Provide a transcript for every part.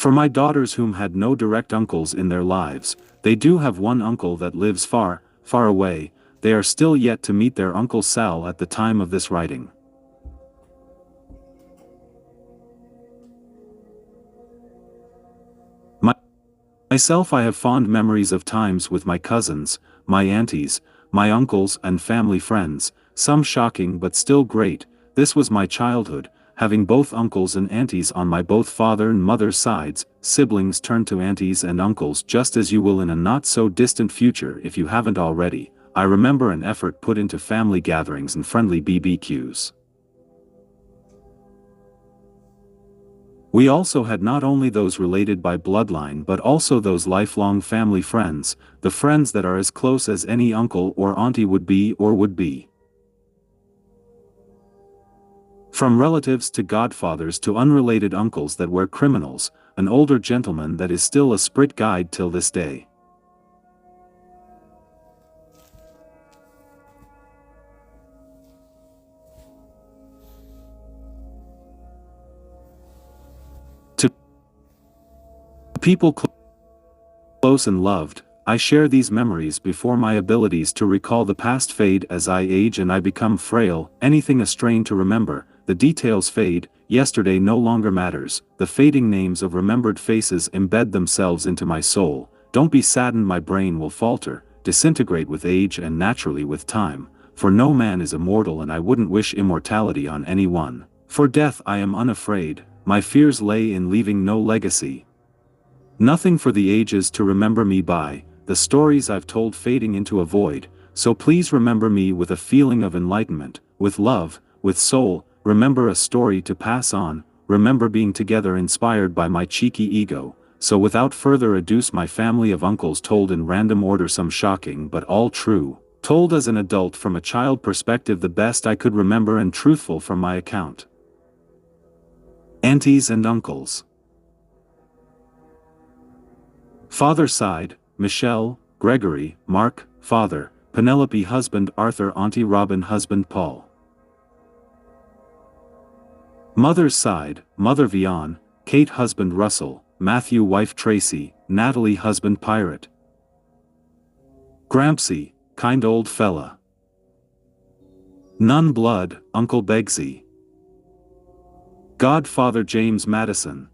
For my daughters whom had no direct uncles in their lives, they do have one uncle that lives far, far away. They are still yet to meet their Uncle Sal at the time of this writing. Myself, I have fond memories of times with my cousins, my aunties, my uncles and family friends, some shocking but still great. This was my childhood, having both uncles and aunties on my both father and mother's sides. Siblings turn to aunties and uncles just as you will in a not so distant future if you haven't already. I remember an effort put into family gatherings and friendly BBQs. We also had not only those related by bloodline but also those lifelong family friends, the friends that are as close as any uncle or auntie would be or would be. From relatives to godfathers to unrelated uncles that were criminals, an older gentleman that is still a sprit guide till this day. People close and loved, I share these memories before my abilities to recall the past fade as I age and I become frail. Anything a strain to remember, the details fade, yesterday no longer matters, the fading names of remembered faces embed themselves into my soul. Don't be saddened, my brain will falter, disintegrate with age and naturally with time, for no man is immortal and I wouldn't wish immortality on anyone. For death I am unafraid, my fears lay in leaving no legacy. Nothing for the ages to remember me by, the stories I've told fading into a void, so please remember me with a feeling of enlightenment, with love, with soul. Remember a story to pass on, remember being together inspired by my cheeky ego. So without further ado, my family of uncles told in random order, some shocking but all true, told as an adult from a child perspective, the best I could remember and truthful from my account. Aunties and uncles. Father side, Michelle, Gregory, Mark, father, Penelope husband Arthur, auntie Robin husband Paul. Mother's side, mother Vian, Kate husband Russell, Matthew wife Tracy, Natalie husband Pirate. Grampsy, kind old fella. None blood, Uncle Begsy. Godfather James Madison.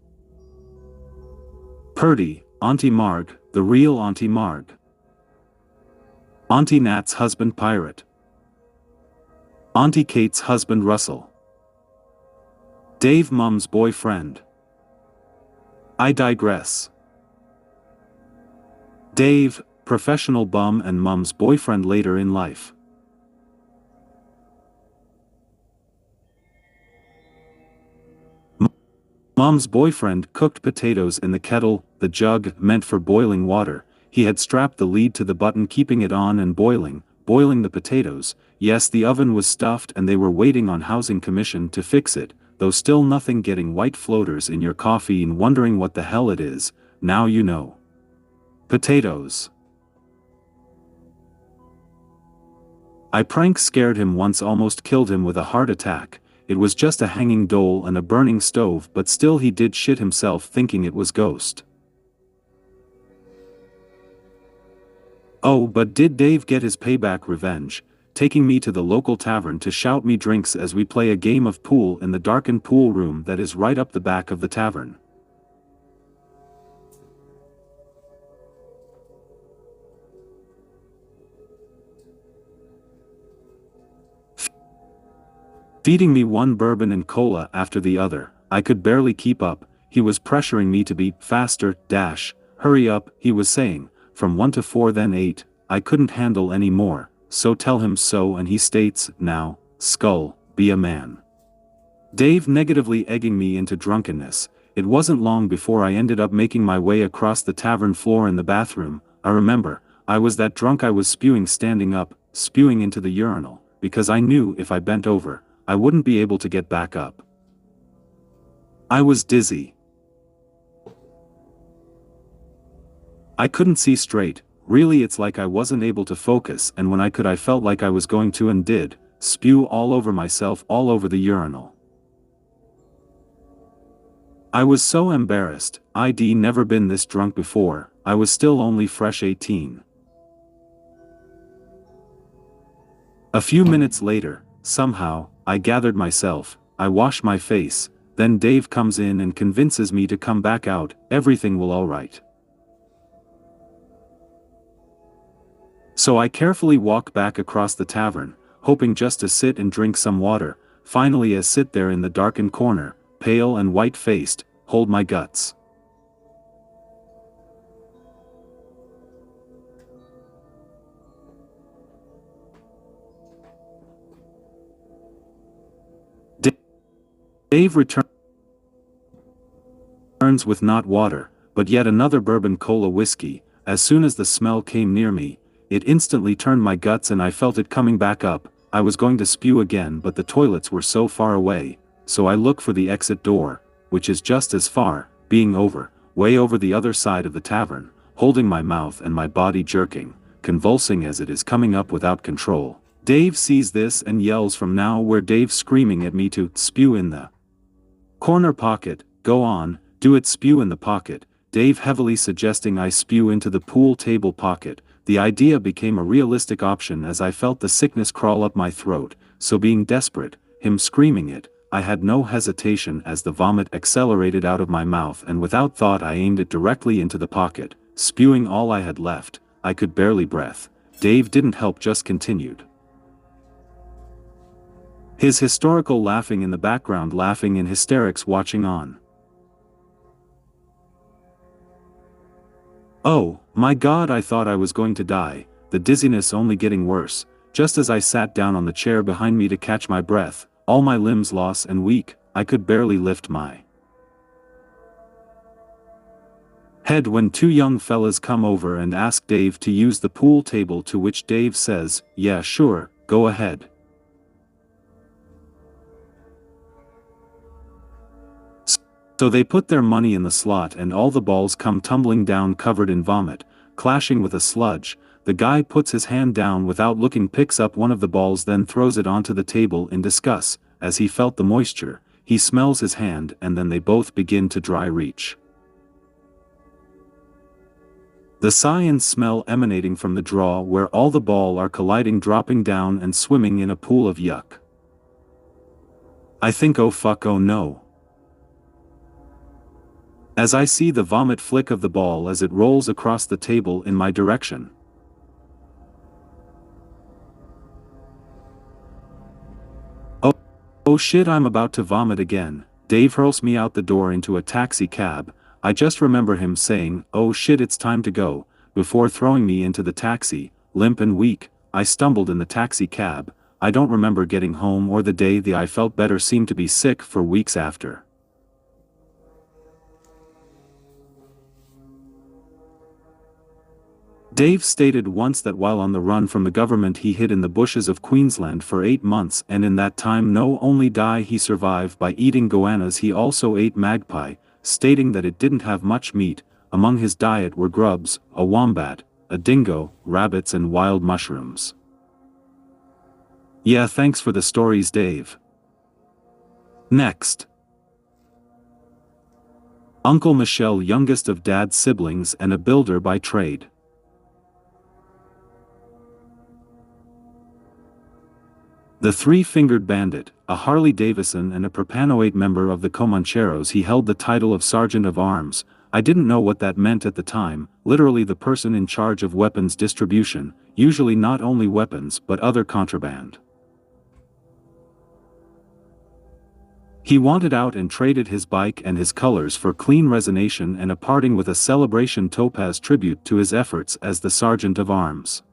Purdy, Auntie Marg, the real Auntie Marg. Auntie Nat's husband Pirate. Auntie Kate's husband Russell. Dave Mum's boyfriend. I digress. Dave, professional bum and Mum's boyfriend later in life. Mom's boyfriend cooked potatoes in the kettle, the jug meant for boiling water. He had strapped the lead to the button, keeping it on and boiling the potatoes. Yes, the oven was stuffed and they were waiting on Housing Commission to fix it, though still nothing getting white floaters in your coffee and wondering what the hell it is. Now you know. Potatoes. I prank scared him once, almost killed him with a heart attack. It was just a hanging dole and a burning stove, but still he did shit himself thinking it was ghost. Oh, but did Dave get his payback revenge, taking me to the local tavern to shout me drinks as we play a game of pool in the darkened pool room that is right up the back of the tavern. Feeding me one bourbon and cola after the other, I could barely keep up. He was pressuring me to be faster, hurry up, he was saying, from 1 to 4 then 8, I couldn't handle any more, so tell him so, and he states, now, Skull, be a man. Dave negatively egging me into drunkenness. It wasn't long before I ended up making my way across the tavern floor in the bathroom. I remember, I was that drunk I was spewing standing up, spewing into the urinal, because I knew if I bent over, I wouldn't be able to get back up. I was dizzy. I couldn't see straight, really it's like I wasn't able to focus, and when I could I felt like I was going to and did, spew all over myself, all over the urinal. I was so embarrassed. I'd never been this drunk before. I was still only fresh 18. A few minutes later, somehow, I gathered myself, I wash my face, then Dave comes in and convinces me to come back out, everything will alright. So I carefully walk back across the tavern, hoping just to sit and drink some water, finally I sit there in the darkened corner, pale and white-faced, hold my guts. Dave returns with not water, but yet another bourbon cola whiskey. As soon as the smell came near me, it instantly turned my guts and I felt it coming back up. I was going to spew again, but the toilets were so far away, so I look for the exit door, which is just as far, being way over the other side of the tavern, holding my mouth and my body jerking, convulsing as it is coming up without control. Dave sees this and yells from now where Dave's screaming at me to spew in the corner pocket. Go on, do it, spew in the pocket, Dave heavily suggesting I spew into the pool table pocket. The idea became a realistic option as I felt the sickness crawl up my throat, so being desperate, him screaming it, I had no hesitation as the vomit accelerated out of my mouth and without thought I aimed it directly into the pocket, spewing all I had left. I could barely breathe. Dave didn't help, just continued. His hysterical laughing in the background, laughing in hysterics, watching on. Oh, my God, I thought I was going to die, the dizziness only getting worse. Just as I sat down on the chair behind me to catch my breath, all my limbs lost and weak, I could barely lift my head when two young fellas come over and ask Dave to use the pool table, to which Dave says, yeah sure, go ahead. So they put their money in the slot and all the balls come tumbling down covered in vomit, clashing with a sludge. The guy puts his hand down without looking, picks up one of the balls, then throws it onto the table in disgust. As he felt the moisture, he smells his hand, and then they both begin to dry reach. The cyan smell emanating from the drawer where all the ball are colliding, dropping down and swimming in a pool of yuck. I think, oh fuck, oh no. As I see the vomit flick of the ball as it rolls across the table in my direction. Oh shit, I'm about to vomit again. Dave hurls me out the door into a taxi cab. I just remember him saying, oh shit, it's time to go, before throwing me into the taxi. Limp and weak, I stumbled in the taxi cab. I don't remember getting home or the day I felt better, seemed to be sick for weeks after. Dave stated once that while on the run from the government he hid in the bushes of Queensland for 8 months, and in that time no only he survived by eating goannas, he also ate magpie, stating that it didn't have much meat. Among his diet were grubs, a wombat, a dingo, rabbits and wild mushrooms. Yeah, thanks for the stories, Dave. Next. Uncle Michelle, youngest of Dad's siblings and a builder by trade. The Three-Fingered Bandit, a Harley-Davidson and a Prepanoate member of the Comancheros. He held the title of Sergeant of Arms. I didn't know what that meant at the time, literally the person in charge of weapons distribution, usually not only weapons but other contraband. He wanted out and traded his bike and his colors for clean resignation and a parting with a celebration topaz tribute to his efforts as the Sergeant of Arms.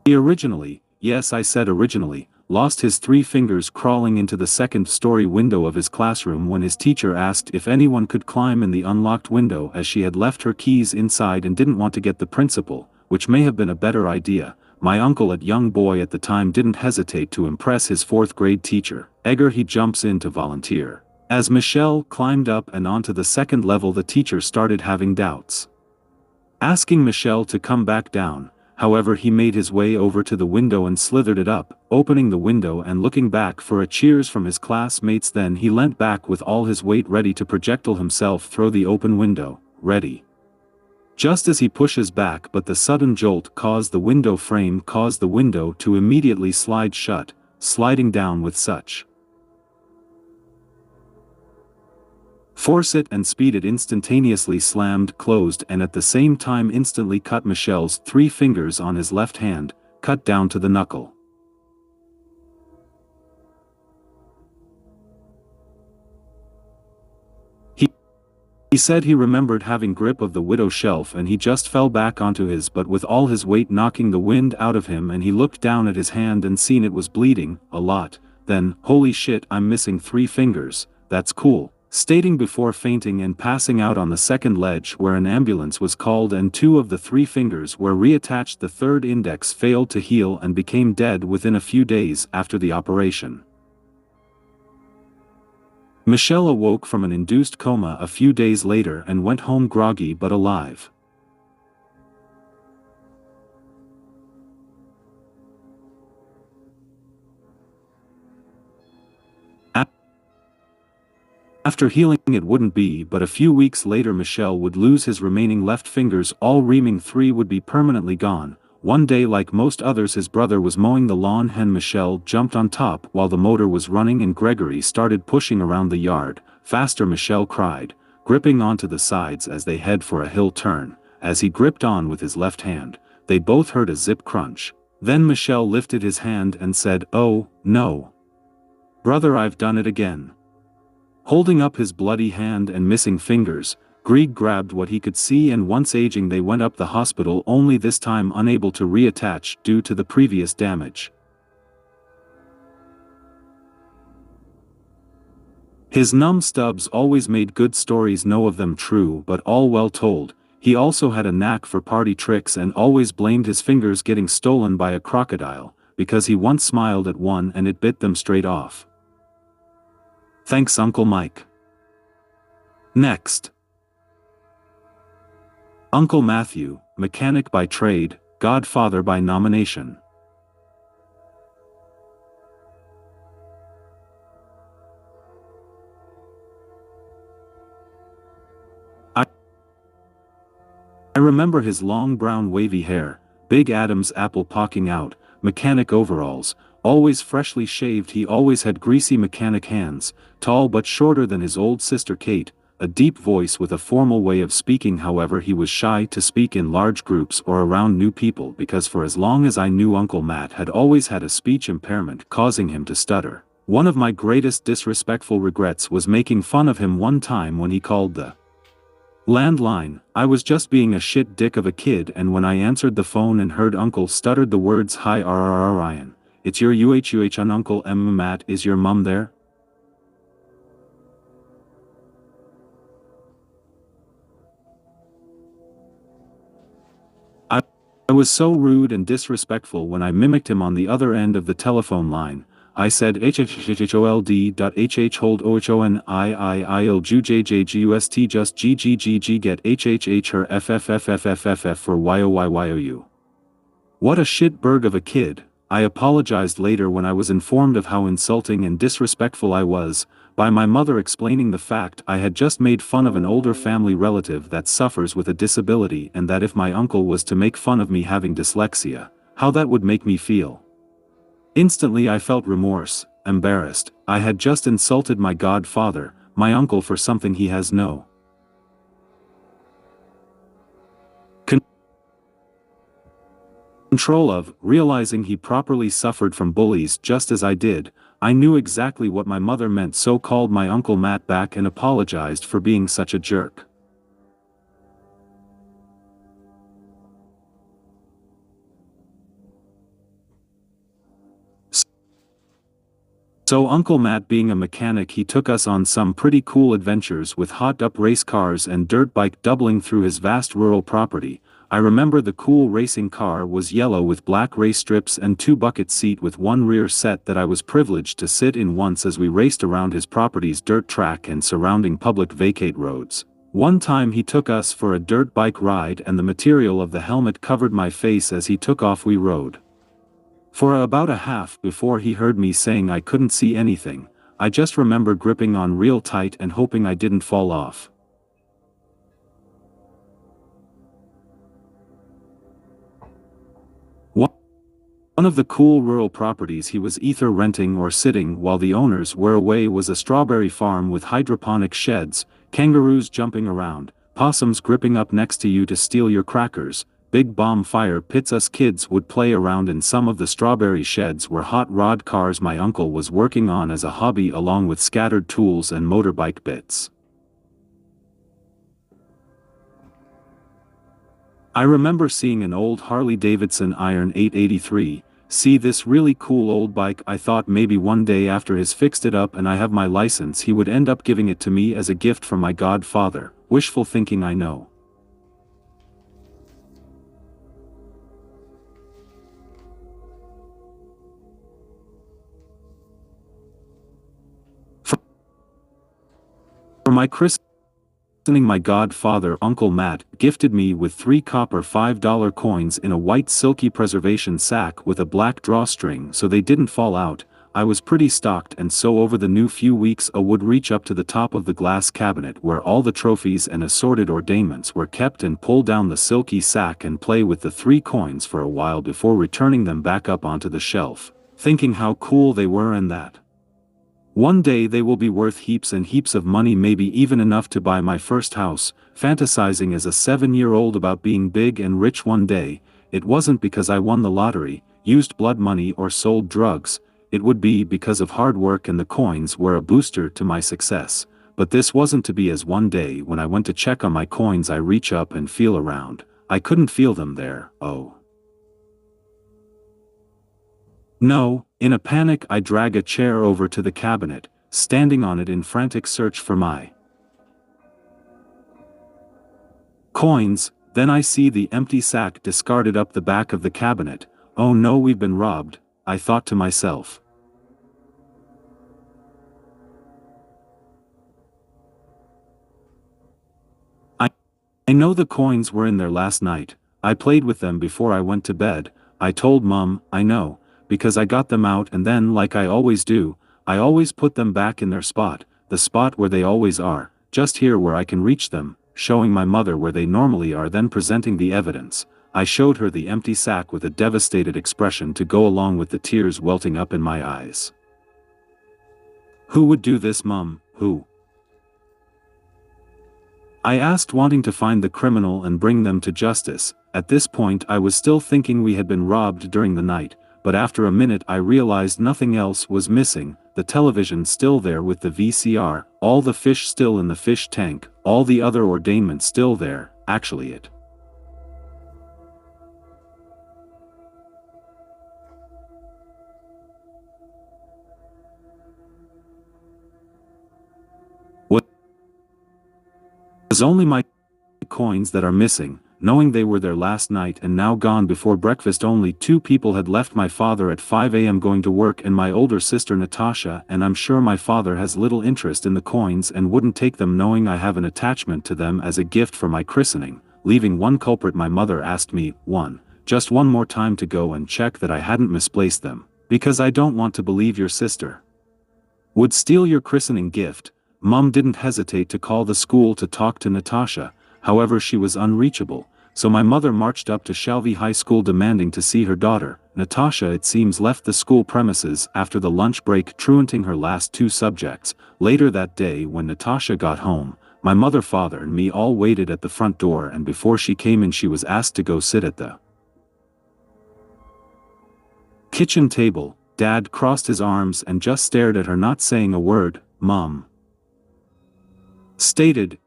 He originally, yes I said originally, lost his 3 fingers crawling into the second-story window of his classroom when his teacher asked if anyone could climb in the unlocked window, as she had left her keys inside and didn't want to get the principal, which may have been a better idea. My uncle, a young boy at the time, didn't hesitate to impress his 4th grade teacher, Edgar. He jumps in to volunteer. As Michelle climbed up and onto the second level, the teacher started having doubts, asking Michelle to come back down. However, he made his way over to the window and slithered it up, opening the window and looking back for a cheers from his classmates. Then he leant back with all his weight, ready to projectile himself through the open window, ready. Just as he pushes back, but the sudden jolt caused the window to immediately slide shut, sliding down with such force it and speed it instantaneously slammed closed, and at the same time instantly cut Michelle's 3 fingers on his left hand, cut down to the knuckle. He said he remembered having grip of the widow shelf and he just fell back onto his butt with all his weight knocking the wind out of him, and he looked down at his hand and seen it was bleeding, a lot. Then, holy shit, I'm missing 3 fingers, that's cool, stating before fainting and passing out on the second ledge, where an ambulance was called and 2 of the 3 fingers were reattached. The third index failed to heal and became dead within a few days after the operation. Michelle awoke from an induced coma a few days later and went home groggy but alive. After healing, it wouldn't be but a few weeks later Michelle would lose his remaining left fingers. All remaining 3 would be permanently gone. One day, like most others, his brother was mowing the lawn and Michelle jumped on top while the motor was running and Gregory started pushing around the yard. Faster, Michelle cried, gripping onto the sides as they head for a hill turn. As he gripped on with his left hand, they both heard a zip crunch. Then Michelle lifted his hand and said, "Oh, no. Brother, I've done it again." Holding up his bloody hand and missing fingers, Greg grabbed what he could see, and once aging they went up the hospital, only this time unable to reattach due to the previous damage. His numb stubs always made good stories, no of them true but all well told. He also had a knack for party tricks and always blamed his fingers getting stolen by a crocodile, because he once smiled at one and it bit them straight off. Thanks, Uncle Mike. Next. Uncle Matthew, mechanic by trade, godfather by nomination. I remember his long brown wavy hair, big Adam's apple poking out, mechanic overalls, always freshly shaved. He always had greasy mechanic hands, tall but shorter than his old sister Kate, a deep voice with a formal way of speaking. However, he was shy to speak in large groups or around new people because for as long as I knew, Uncle Matt had always had a speech impairment causing him to stutter. One of my greatest disrespectful regrets was making fun of him one time when he called the landline. I was just being a shit dick of a kid, and when I answered the phone and heard Uncle stuttered the words, "Hi Ryan, it's your UHUH on Uncle Matt, is your mum there?" I was so rude and disrespectful when I mimicked him on the other end of the telephone line. I said hhhold.hh hold ohoniiiljujjjgust just ggggg get hhh her ffffff for yoyyou. What a shitberg of a kid. I apologized later when I was informed of how insulting and disrespectful I was, by my mother explaining the fact I had just made fun of an older family relative that suffers with a disability, and that if my uncle was to make fun of me having dyslexia, how that would make me feel. Instantly I felt remorse, embarrassed. I had just insulted my godfather, my uncle, for something he has no control of. Realizing he properly suffered from bullies just as I did, I knew exactly what my mother meant, so called my Uncle Matt back and apologized for being such a jerk. So Uncle Matt, being a mechanic, he took us on some pretty cool adventures with hot-up race cars and dirt bike doubling through his vast rural property. I remember the cool racing car was yellow with black race strips and 2-bucket seat with one rear set that I was privileged to sit in once as we raced around his property's dirt track and surrounding public vacate roads. One time he took us for a dirt bike ride and the material of the helmet covered my face as he took off. We rode for about a half before he heard me saying I couldn't see anything. I just remember gripping on real tight and hoping I didn't fall off. One of the cool rural properties he was either renting or sitting while the owners were away was a strawberry farm with hydroponic sheds, kangaroos jumping around, possums gripping up next to you to steal your crackers, big bomb fire pits. Us kids would play around in some of the strawberry sheds were hot rod cars my uncle was working on as a hobby along with scattered tools and motorbike bits. I remember seeing an old Harley-Davidson Iron 883, see this really cool old bike. I thought maybe one day after he's fixed it up and I have my license he would end up giving it to me as a gift from my godfather. Wishful thinking, I know. For my Christmas, my godfather Uncle Matt gifted me with 3 copper $5 coins in a white silky preservation sack with a black drawstring so they didn't fall out. I was pretty stoked, and so over the new few weeks I would reach up to the top of the glass cabinet where all the trophies and assorted ornaments were kept and pull down the silky sack and play with the 3 coins for a while before returning them back up onto the shelf, thinking how cool they were and that one day they will be worth heaps and heaps of money, maybe even enough to buy my first house, fantasizing as a 7-year-old about being big and rich one day. It wasn't because I won the lottery, used blood money or sold drugs, it would be because of hard work and the coins were a booster to my success. But this wasn't to be, as one day when I went to check on my coins I reach up and feel around, I couldn't feel them there. Oh no. In a panic I drag a chair over to the cabinet, standing on it in frantic search for my coins. Then I see the empty sack discarded up the back of the cabinet. Oh no, we've been robbed, I thought to myself. I know the coins were in there last night. I played with them before I went to bed. I told Mum, I know, because I got them out, and then, like I always do, I always put them back in their spot, the spot where they always are, just here where I can reach them, showing my mother where they normally are, then presenting the evidence. I showed her the empty sack with a devastated expression to go along with the tears welting up in my eyes. Who would do this, Mum? Who? I asked, wanting to find the criminal and bring them to justice. At this point I was still thinking we had been robbed during the night, but after a minute I realized nothing else was missing, the television still there with the VCR, all the fish still in the fish tank, all the other ornaments still there. Actually it was only my coins that are missing. Knowing they were there last night and now gone before breakfast. Only 2 people had left: my father at 5 a.m. going to work and my older sister Natasha, and I'm sure my father has little interest in the coins and wouldn't take them, knowing I have an attachment to them as a gift for my christening. Leaving one culprit, my mother asked me, just one more time to go and check that I hadn't misplaced them, because I don't want to believe your sister would steal your christening gift. Mum didn't hesitate to call the school to talk to Natasha, however she was unreachable. So my mother marched up to Shelby High School demanding to see her daughter. Natasha, it seems, left the school premises after the lunch break, truanting her last 2 subjects. Later that day, when Natasha got home, my mother, father and me all waited at the front door, and before she came in she was asked to go sit at the kitchen table. Dad crossed his arms and just stared at her, not saying a word. Mom stated,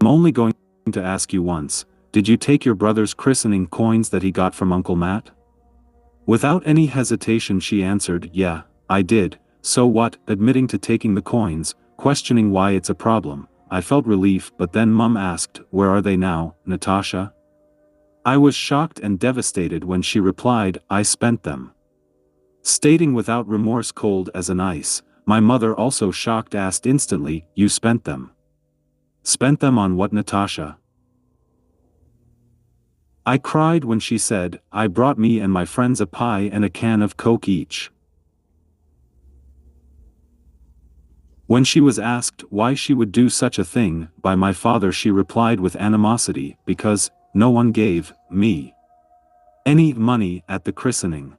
I'm only going to ask you once, did you take your brother's christening coins that he got from Uncle Matt? Without any hesitation she answered, yeah, I did. So what? Admitting to taking the coins, questioning why it's a problem. I felt relief, but then Mum asked, "Where are they now, Natasha?" I was shocked and devastated when she replied, "I spent them." Stating without remorse, cold as an ice. My mother, also shocked, asked instantly, "You spent them? Spent them on what, Natasha?" I cried when she said, "I brought me and my friends a pie and a can of Coke each." When she was asked why she would do such a thing by my father, she replied with animosity, "Because no one gave me any money at the christening."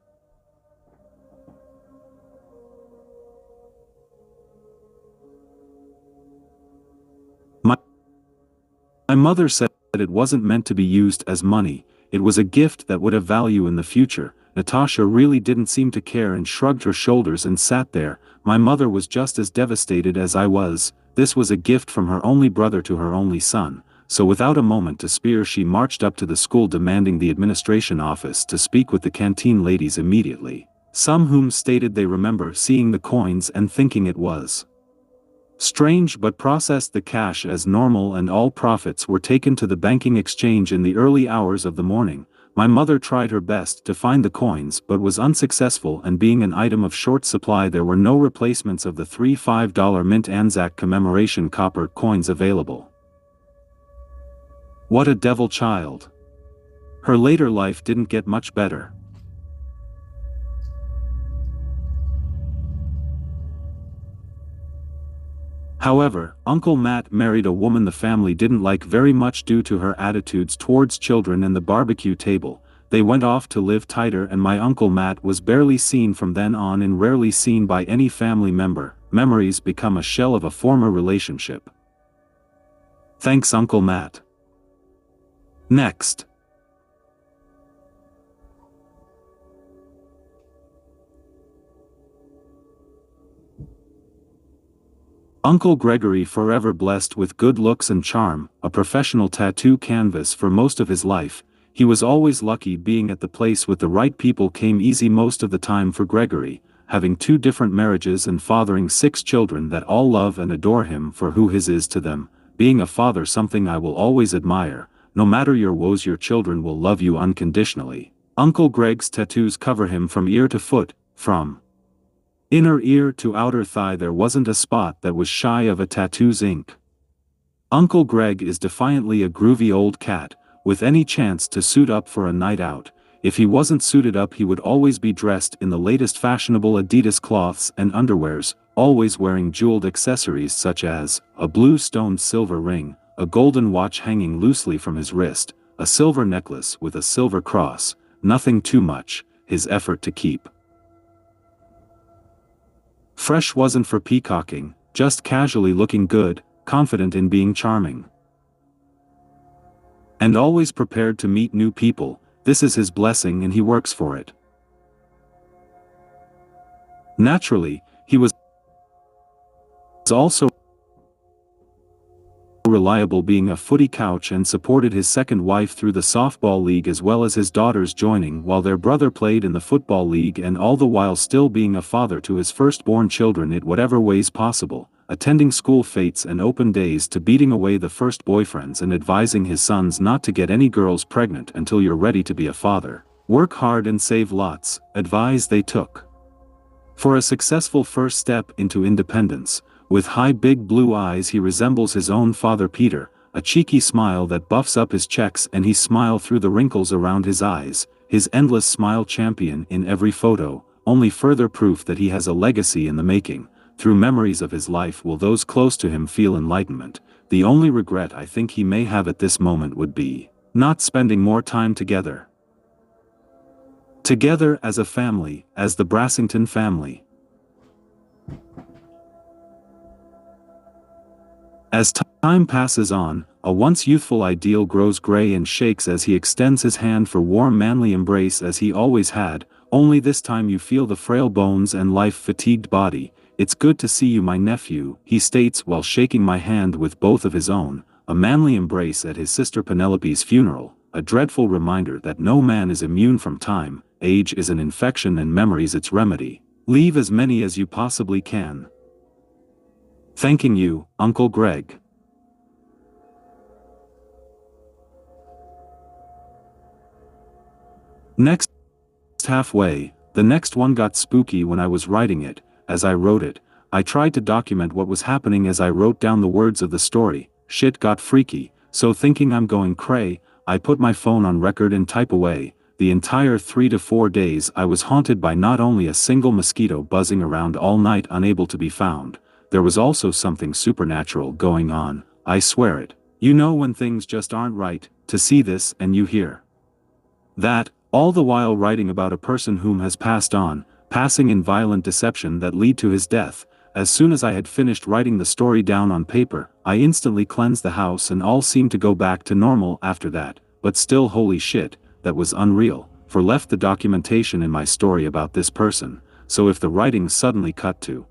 My mother said it wasn't meant to be used as money, it was a gift that would have value in the future. Natasha really didn't seem to care and shrugged her shoulders and sat there. My mother was just as devastated as I was. This was a gift from her only brother to her only son, so without a moment to spare she marched up to the school demanding the administration office to speak with the canteen ladies immediately. Some whom stated they remember seeing the coins and thinking it was strange, but processed the cash as normal, and all profits were taken to the banking exchange in the early hours of the morning. My mother tried her best to find the coins but was unsuccessful, and being an item of short supply there were no replacements of the 3 $5 Mint Anzac commemoration copper coins available. What a devil child. Her later life didn't get much better. However, Uncle Matt married a woman the family didn't like very much due to her attitudes towards children and the barbecue table. They went off to live tighter, and my Uncle Matt was barely seen from then on and rarely seen by any family member. Memories become a shell of a former relationship. Thanks, Uncle Matt. Next. Uncle Gregory, forever blessed with good looks and charm, a professional tattoo canvas for most of his life. He was always lucky. Being at the place with the right people came easy most of the time for Gregory, having 2 different marriages and fathering 6 children that all love and adore him for who his is to them. Being a father, something I will always admire. No matter your woes, your children will love you unconditionally. Uncle Greg's tattoos cover him from ear to foot, from inner ear to outer thigh. There wasn't a spot that was shy of a tattoo's ink. Uncle Greg is defiantly a groovy old cat, with any chance to suit up for a night out. If he wasn't suited up, he would always be dressed in the latest fashionable Adidas cloths and underwears, always wearing jeweled accessories such as a blue stoned silver ring, a golden watch hanging loosely from his wrist, a silver necklace with a silver cross. Nothing too much, his effort to keep fresh wasn't for peacocking, just casually looking good, confident in being charming, and always prepared to meet new people. This is his blessing and he works for it. Naturally, he was also reliable, being a footy couch, and supported his second wife through the softball league as well as his daughters joining while their brother played in the football league, and all the while still being a father to his firstborn children in whatever ways possible, attending school fetes and open days to beating away the first boyfriends and advising his sons not to get any girls pregnant until you're ready to be a father. Work hard and save lots, advice they took. For a successful first step into independence. With high big blue eyes, he resembles his own father Peter, a cheeky smile that buffs up his checks and he smile through the wrinkles around his eyes, his endless smile champion in every photo, only further proof that he has a legacy in the making. Through memories of his life will those close to him feel enlightenment. The only regret I think he may have at this moment would be not spending more time together. Together as a family, as the Brassington family. As time passes on, a once youthful ideal grows gray and shakes as he extends his hand for warm manly embrace as he always had, only this time you feel the frail bones and life-fatigued body. "It's good to see you, my nephew," he states while shaking my hand with both of his own, a manly embrace at his sister Penelope's funeral, a dreadful reminder that no man is immune from time. Age is an infection and memories its remedy. Leave as many as you possibly can. Thanking you, Uncle Greg. Next halfway, the next one got spooky when I was writing it. As I wrote it, I tried to document what was happening as I wrote down the words of the story. Shit got freaky, so thinking I'm going cray, I put my phone on record and type away. The entire 3 to 4 days I was haunted by not only a single mosquito buzzing around all night unable to be found, there was also something supernatural going on, I swear it. You know when things just aren't right, to see this and you hear that, all the while writing about a person whom has passed on, passing in violent deception that lead to his death. As soon as I had finished writing the story down on paper, I instantly cleansed the house and all seemed to go back to normal after that, but still holy shit, that was unreal, for left the documentation in my story about this person, so if the writing suddenly cut to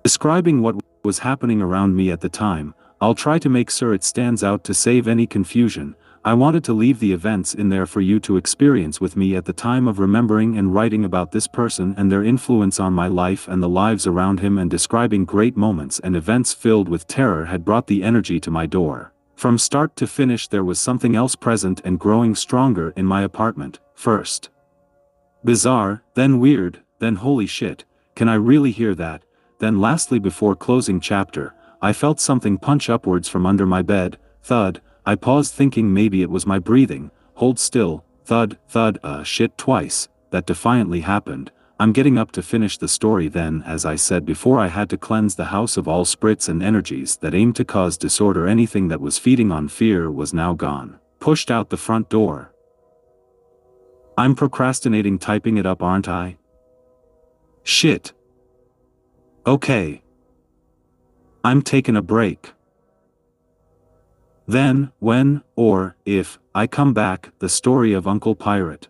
describing what was happening around me at the time, I'll try to make sure it stands out to save any confusion. I wanted to leave the events in there for you to experience with me at the time of remembering and writing about this person and their influence on my life and the lives around him, and describing great moments and events filled with terror had brought the energy to my door. From start to finish there was something else present and growing stronger in my apartment. First bizarre, then weird, then holy shit, can I really hear that? Then lastly, before closing chapter, I felt something punch upwards from under my bed. Thud. I paused thinking maybe it was my breathing. Hold still. Thud, thud, shit twice. That defiantly happened. I'm getting up to finish the story then. As I said before, I had to cleanse the house of all spirits and energies that aimed to cause disorder. Anything that was feeding on fear was now gone. Pushed out the front door. I'm procrastinating typing it up, aren't I? Shit. Okay. I'm taking a break. Then, when, or, if, I come back, the story of Uncle Pirate.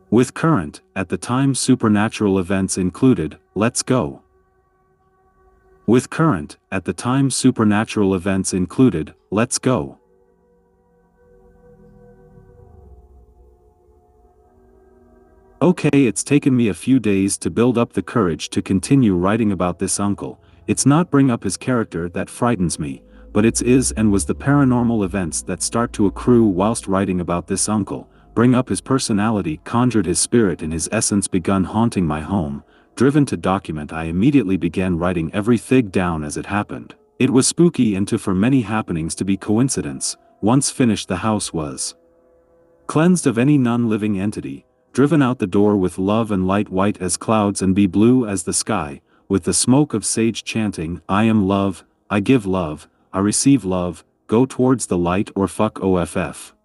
With current, at the time supernatural events included, let's go. With current, at the time supernatural events included, let's go. Okay, it's taken me a few days to build up the courage to continue writing about this uncle. It's not bring up his character that frightens me, but it's is and was the paranormal events that start to accrue whilst writing about this uncle, bring up his personality, conjured his spirit and his essence begun haunting my home. Driven to document, I immediately began writing everything down as it happened. It was spooky and for many happenings to be coincidence. Once finished, the house was cleansed of any non-living entity, driven out the door with love and light white as clouds and be blue as the sky, with the smoke of sage chanting, I am love, I give love, I receive love, go towards the light or fuck off.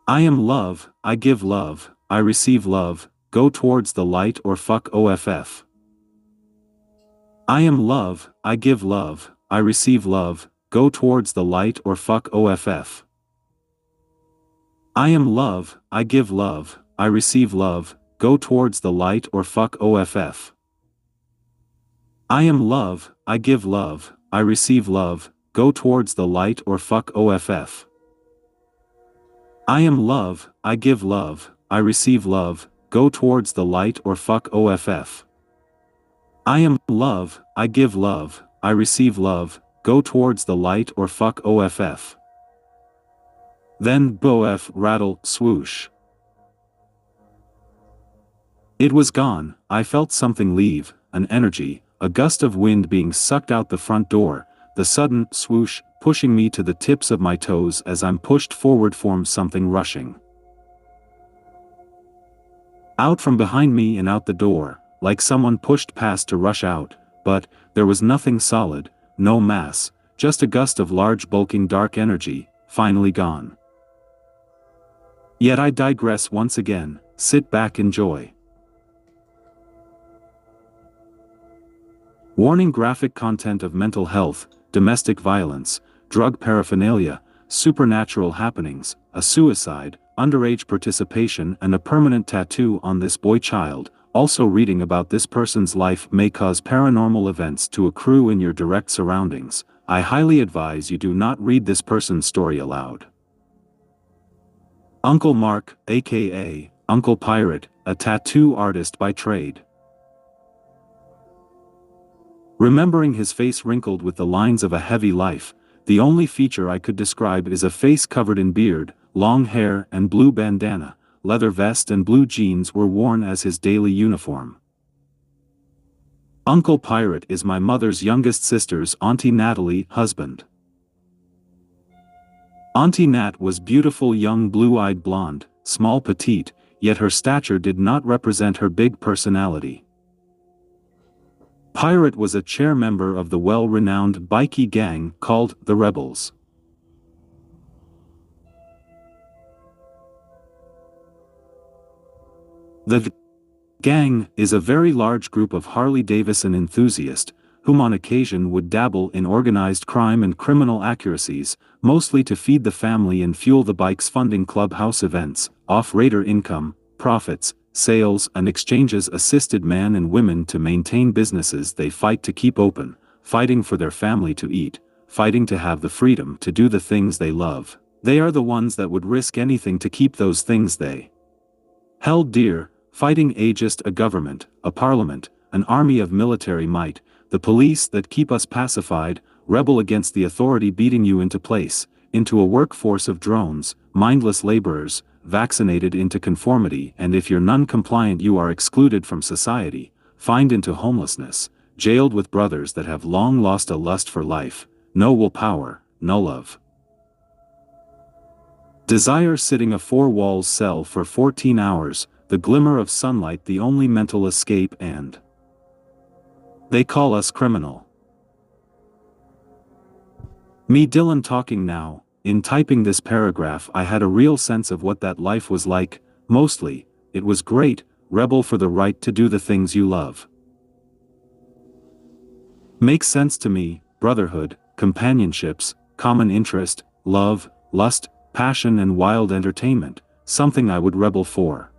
I am love, I give love, I receive love, go towards the light or fuck off. I am love, I give love, I receive love, go towards the light or fuck off. I am love, I give love, I receive love, go towards the light or fuck off. I am love, I give love, I receive love, go towards the light or fuck off. I am love, I give love, I receive love, go towards the light or fuck off. I am love, I give love, I receive love, go towards the light or fuck off. Then bof, rattle, swoosh. It was gone. I felt something leave, an energy, a gust of wind being sucked out the front door, the sudden swoosh, pushing me to the tips of my toes as I'm pushed forward forms something rushing out from behind me and out the door, like someone pushed past to rush out, but there was nothing solid, no mass, just a gust of large bulking dark energy, finally gone. Yet I digress once again. Sit back, enjoy. Warning: graphic content of mental health, domestic violence, drug paraphernalia, supernatural happenings, a suicide, underage participation and a permanent tattoo on this boy child. Also, reading about this person's life may cause paranormal events to accrue in your direct surroundings. I highly advise you do not read this person's story aloud. Uncle Mark, aka Uncle Pirate, a tattoo artist by trade. Remembering his face wrinkled with the lines of a heavy life, the only feature I could describe is a face covered in beard, long hair and blue bandana, leather vest and blue jeans were worn as his daily uniform. Uncle Pirate is my mother's youngest sister's Auntie Natalie husband. Auntie Nat was beautiful young blue-eyed blonde, small petite, yet her stature did not represent her big personality. Pirate was a chair member of the well-renowned bikie gang called the Rebels. The gang is a very large group of Harley-Davidson enthusiasts, whom on occasion would dabble in organized crime and criminal accuracies, mostly to feed the family and fuel the bikes funding clubhouse events, off-rater income, profits, sales and exchanges assisted men and women to maintain businesses they fight to keep open, fighting for their family to eat, fighting to have the freedom to do the things they love. They are the ones that would risk anything to keep those things they held dear, fighting against a government, a parliament, an army of military might, the police that keep us pacified, rebel against the authority beating you into place, into a workforce of drones, mindless laborers, vaccinated into conformity, and if you're non-compliant you are excluded from society, fined into homelessness, jailed with brothers that have long lost a lust for life, no willpower, no love. Desire sitting a four-walls cell for 14 hours, the glimmer of sunlight the only mental escape and they call us criminal. Me Dylan talking now. In typing this paragraph I had a real sense of what that life was like. Mostly, it was great, rebel for the right to do the things you love. Makes sense to me, brotherhood, companionships, common interest, love, lust, passion and wild entertainment, something I would rebel for.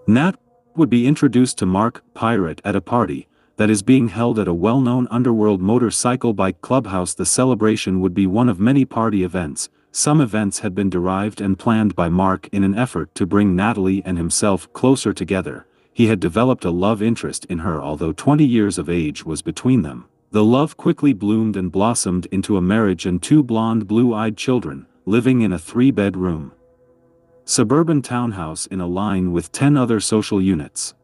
Nat would be introduced to Mark, Pirate at a party that is being held at a well-known underworld motorcycle bike clubhouse. The celebration would be one of many party events. Some events had been derived and planned by Mark in an effort to bring Natalie and himself closer together. He had developed a love interest in her although 20 years of age was between them. The love quickly bloomed and blossomed into a marriage and 2 blonde blue-eyed children, living in a 3-bedroom suburban townhouse in a line with 10 other social units.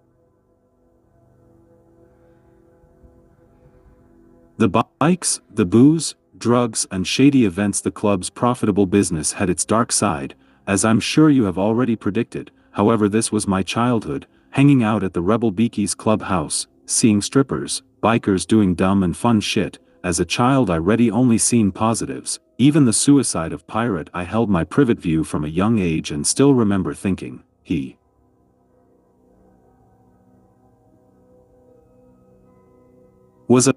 The bikes, the booze, drugs and shady events. The club's profitable business had its dark side, as I'm sure you have already predicted. However, this was my childhood, hanging out at the Rebel Beakies clubhouse, seeing strippers, bikers doing dumb and fun shit. As a child I really only seen positives. Even the suicide of Pirate I held my private view from a young age and still remember thinking, he was a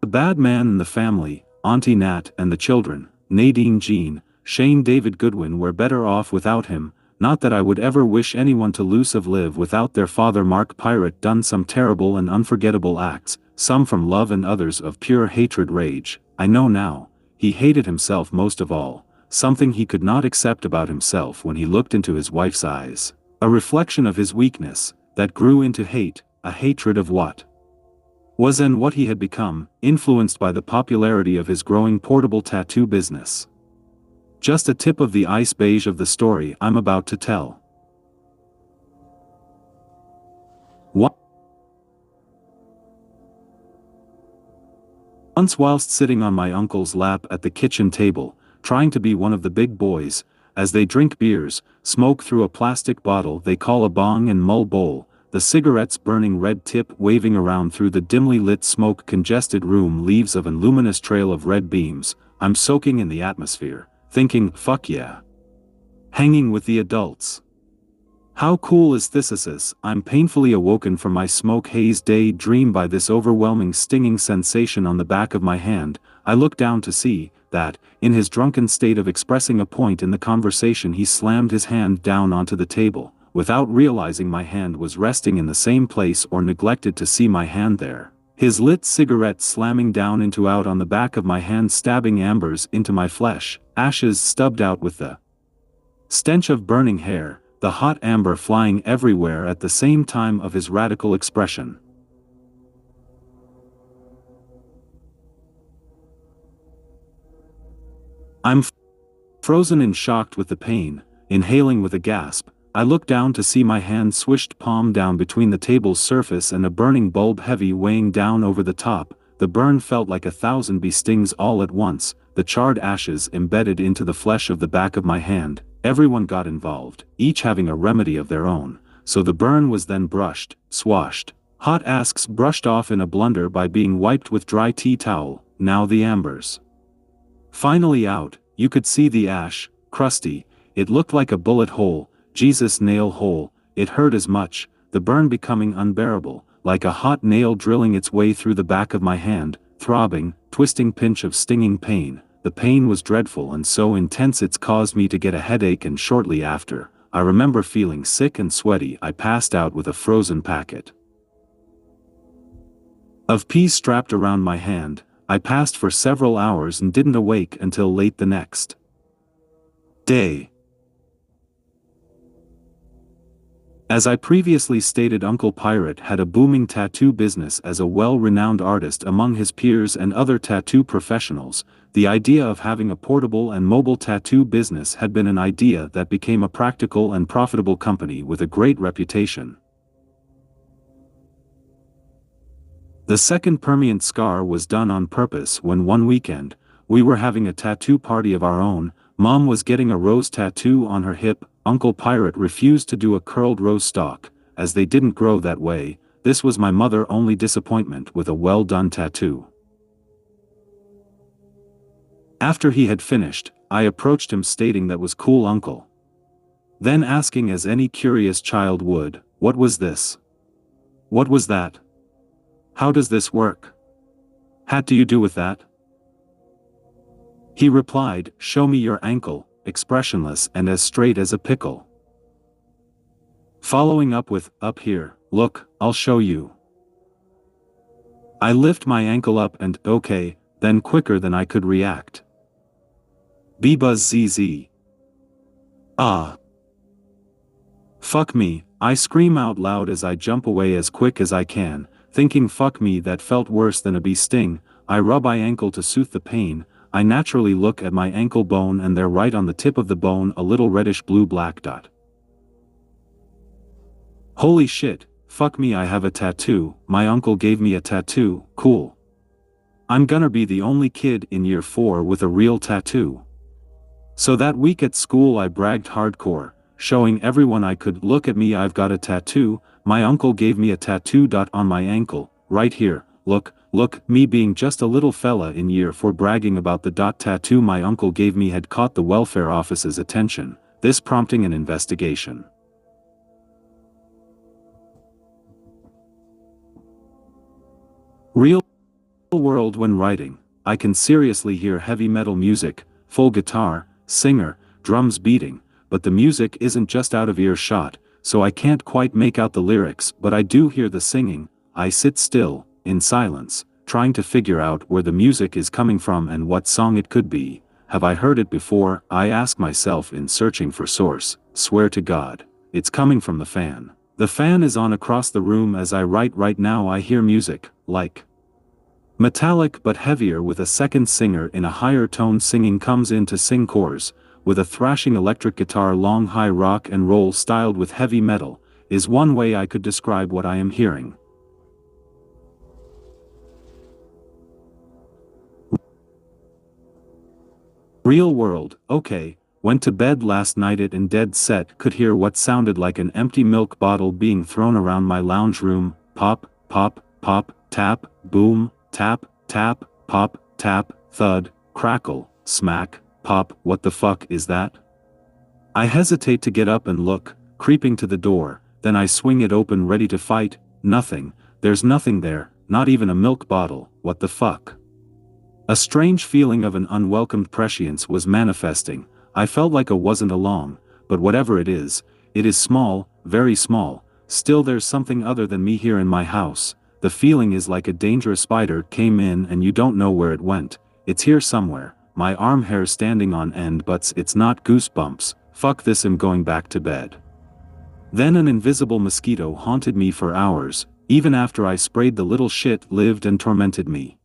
bad man. In the family, Auntie Nat and the children, Nadine, Jean, Shane, David Goodwin were better off without him. Not that I would ever wish anyone to live without their father. Mark Pirate done some terrible and unforgettable acts, some from love and others of pure hatred rage. I know now, he hated himself most of all, something he could not accept about himself when he looked into his wife's eyes. A reflection of his weakness, that grew into hate, a hatred of what was and what he had become, influenced by the popularity of his growing portable tattoo business. Just a tip of the iceberg of the story I'm about to tell. Once whilst sitting on my uncle's lap at the kitchen table, trying to be one of the big boys, as they drink beers, smoke through a plastic bottle they call a bong and mull bowl, the cigarette's burning red tip waving around through the dimly lit smoke-congested room leaves of an luminous trail of red beams, I'm soaking in the atmosphere, thinking, fuck yeah. Hanging with the adults. How cool is this? I'm painfully awoken from my smoke-hazed daydream by this overwhelming stinging sensation on the back of my hand. I look down to see that, in his drunken state of expressing a point in the conversation, he slammed his hand down onto the table, without realizing my hand was resting in the same place or neglected to see my hand there. His lit cigarette slamming down into out on the back of my hand, stabbing ambers into my flesh, ashes stubbed out with the stench of burning hair, the hot amber flying everywhere at the same time of his radical expression. I'm frozen and shocked with the pain, inhaling with a gasp. I look down to see my hand swished palm down between the table's surface and a burning bulb heavy weighing down over the top. The burn felt like 1,000 bee stings all at once, the charred ashes embedded into the flesh of the back of my hand. Everyone got involved, each having a remedy of their own, so the burn was then brushed, swashed. Hot asks brushed off in a blunder by being wiped with dry tea towel, now the ambers finally out. You could see the ash, crusty, it looked like a bullet hole, Jesus nail hole. It hurt as much, the burn becoming unbearable, like a hot nail drilling its way through the back of my hand, throbbing, twisting pinch of stinging pain. The pain was dreadful and so intense it's caused me to get a headache, and shortly after, I remember feeling sick and sweaty. I passed out with a frozen packet of peas strapped around my hand. I passed for several hours and didn't awake until late the next day. As I previously stated, Uncle Pirate had a booming tattoo business as a well-renowned artist among his peers and other tattoo professionals. The idea of having a portable and mobile tattoo business had been an idea that became a practical and profitable company with a great reputation. The second permanent scar was done on purpose when one weekend, we were having a tattoo party of our own. Mom was getting a rose tattoo on her hip. Uncle Pirate refused to do a curled rose stalk, as they didn't grow that way. This was my mother's only disappointment with a well-done tattoo. After he had finished, I approached him stating that was cool, uncle. Then asking as any curious child would, what was this? What was that? How does this work? What do you do with that? He replied, show me your ankle, expressionless and as straight as a pickle. Following up with, up here, look, I'll show you. I lift my ankle up and, okay, then quicker than I could react. B-buzz ZZ. Ah. Fuck me, I scream out loud as I jump away as quick as I can, thinking fuck me, that felt worse than a bee sting. I rub my ankle to soothe the pain. I naturally look at my ankle bone and there right on the tip of the bone a little reddish blue black dot. Holy shit, fuck me, I have a tattoo. My uncle gave me a tattoo, cool. I'm gonna be the only kid in year 4 with a real tattoo. So that week at school I bragged hardcore, showing everyone I could, look at me, I've got a tattoo. My uncle gave me a tattoo dot on my ankle, right here, look, me being just a little fella in year 4 bragging about the dot tattoo my uncle gave me had caught the welfare office's attention, this prompting an investigation. Real world. When writing, I can seriously hear heavy metal music, full guitar, singer, drums beating, but the music isn't just out of earshot, so I can't quite make out the lyrics, but I do hear the singing. I sit still, in silence, trying to figure out where the music is coming from and what song it could be. Have I heard it before? I ask myself in searching for source. Swear to God, it's coming from the fan. The fan is on across the room as I write. Right now I hear music, like metallic but heavier, with a second singer in a higher tone singing comes in to sing chorus, with a thrashing electric guitar. Long high rock and roll styled with heavy metal, is one way I could describe what I am hearing. Real world. Okay, went to bed last night at in dead set, could hear what sounded like an empty milk bottle being thrown around my lounge room. Pop, pop, pop, tap, boom, tap, tap, pop, tap, thud, crackle, smack, pop. What the fuck is that? I hesitate to get up and look, creeping to the door, then I swing it open ready to fight. Nothing, there's nothing there, not even a milk bottle. What the fuck? A strange feeling of an unwelcomed prescience was manifesting. I felt like I wasn't alone, but whatever it is small, very small. Still there's something other than me here in my house. the feeling is like a dangerous spider came in and you don't know where it went. It's here somewhere, my arm hair standing on end, but it's not goosebumps. Fuck this, I'm going back to bed. Then an invisible mosquito haunted me for hours, even after I sprayed the little shit lived and tormented me.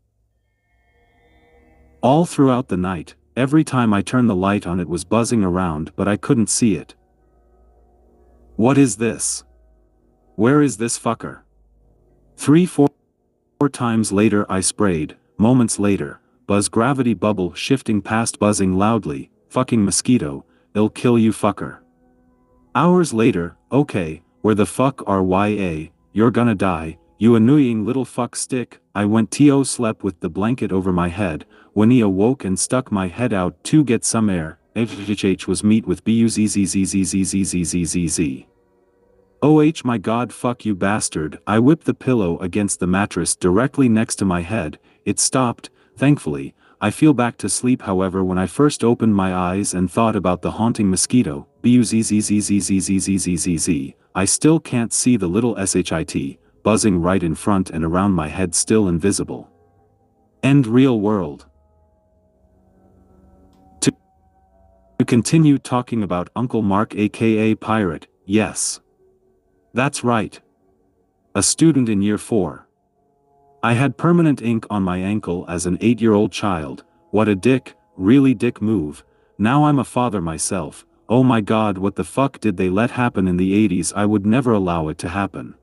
All throughout the night, every time I turned the light on it was buzzing around, but I couldn't see it. What is this? Where is this fucker? 3-4 times later I sprayed, moments later, buzz gravity bubble shifting past buzzing loudly, fucking mosquito, it'll kill you fucker. Hours later, okay, where the fuck are ya, you're gonna die, you annoying little fuck stick. I went to slept with the blanket over my head, when he awoke and stuck my head out to get some air, HHH was meet with buzzzzzzzzzzzzzzz. Oh my god, fuck you bastard. I whipped the pillow against the mattress directly next to my head, it stopped, thankfully. I feel back to sleep. However, when I first opened my eyes and thought about the haunting mosquito, buzzzzzzzzzzzzz, I still can't see the little shit, buzzing right in front and around my head, still invisible. End real world. To continue talking about Uncle Mark aka Pirate, yes. That's right. A student in year 4. I had permanent ink on my ankle as an 8-year-old child. What a dick, really dick move. Now I'm a father myself. Oh my god, what the fuck did they let happen in the 80s? I would never allow it to happen.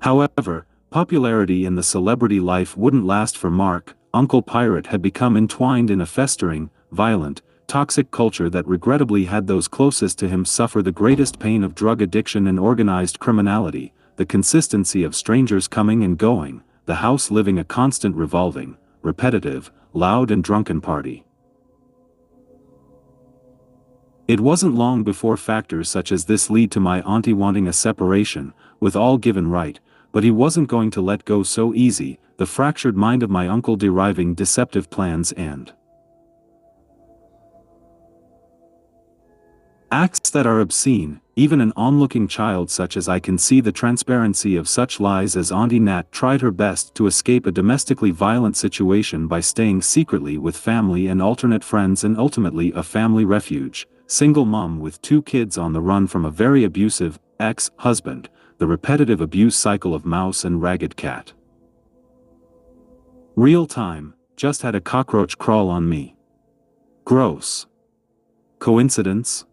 However, popularity in the celebrity life wouldn't last for Mark. Uncle Pirate had become entwined in a festering, violent, toxic culture that regrettably had those closest to him suffer the greatest pain of drug addiction and organized criminality, the consistency of strangers coming and going, the house living a constant revolving, repetitive, loud and drunken party. It wasn't long before factors such as this lead to my auntie wanting a separation, with all given right, but he wasn't going to let go so easy, the fractured mind of my uncle deriving deceptive plans and acts that are obscene. Even an onlooking child such as I can see the transparency of such lies, as Auntie Nat tried her best to escape a domestically violent situation by staying secretly with family and alternate friends, and ultimately a family refuge, single mom with 2 kids on the run from a very abusive ex-husband, the repetitive abuse cycle of mouse and ragged cat. Real time, just had a cockroach crawl on me. Gross. Coincidence?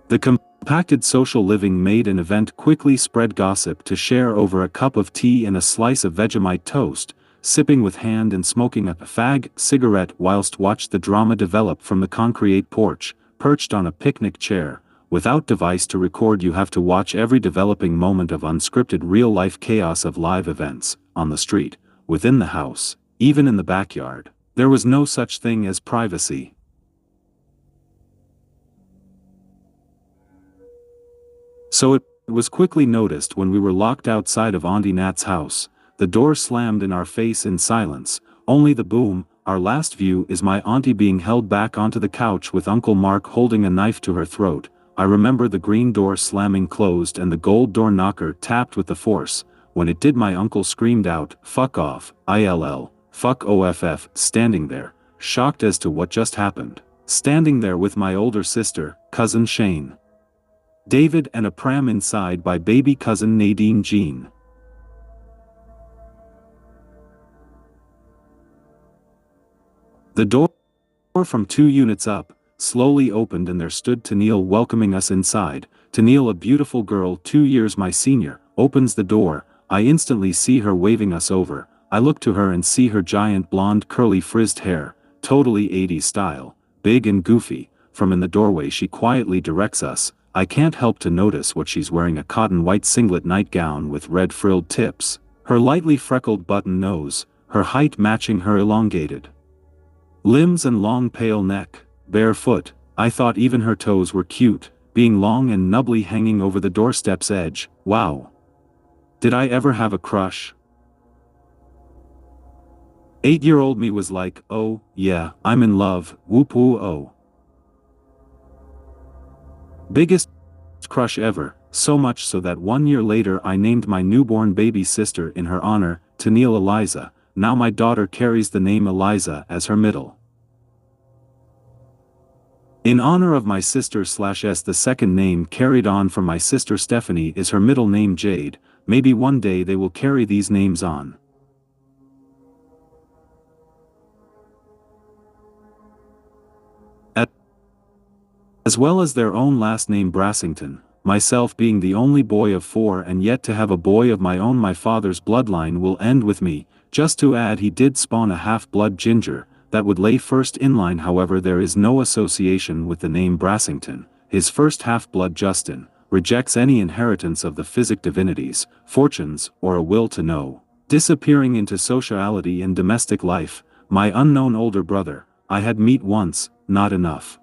The compacted social living made an event quickly spread gossip to share over a cup of tea and a slice of Vegemite toast, sipping with hand and smoking a fag cigarette whilst watched the drama develop from the concrete porch, perched on a picnic chair, without device to record. You have to watch every developing moment of unscripted real-life chaos of live events, on the street, within the house, even in the backyard. There was no such thing as privacy. So it was quickly noticed when we were locked outside of Auntie Nat's house. The door slammed in our face in silence, only the boom. Our last view is my auntie being held back onto the couch with Uncle Mark holding a knife to her throat. I remember the green door slamming closed and the gold door knocker tapped with the force. When it did, my uncle screamed out, "Fuck off, ILL, fuck OFF," standing there, shocked as to what just happened. Standing there with my older sister, cousin Shane, David, and a pram inside by baby cousin Nadine Jean. The door from 2 units up slowly opened and there stood Tennille welcoming us inside. Tennille, a beautiful girl 2 years my senior, opens the door. I instantly see her waving us over. I look to her and see her giant blonde curly frizzed hair, totally 80s style, big and goofy. From in the doorway she quietly directs us. I can't help to notice what she's wearing: a cotton white singlet nightgown with red frilled tips, her lightly freckled button nose, her height matching her elongated limbs and long pale neck, barefoot. I thought even her toes were cute, being long and nubbly hanging over the doorstep's edge. Wow. Did I ever have a crush? 8-year-old me was like, oh, yeah, I'm in love, whoop woo oh. Biggest crush ever, so much so that 1 year later I named my newborn baby sister in her honor, Tennille Eliza. Now my daughter carries the name Eliza as her middle. In honor of my sister/s, the second name carried on from my sister Stephanie is her middle name Jade. Maybe one day they will carry these names on. As well as their own last name Brassington, myself being the only boy of 4 and yet to have a boy of my own. My father's bloodline will end with me. Just to add, he did spawn a half-blood Ginger that would lay first in line. However, there is no association with the name Brassington. His first half-blood Justin rejects any inheritance of the physic divinities, fortunes, or a will to know. Disappearing into sociality and domestic life, my unknown older brother, I had met once, not enough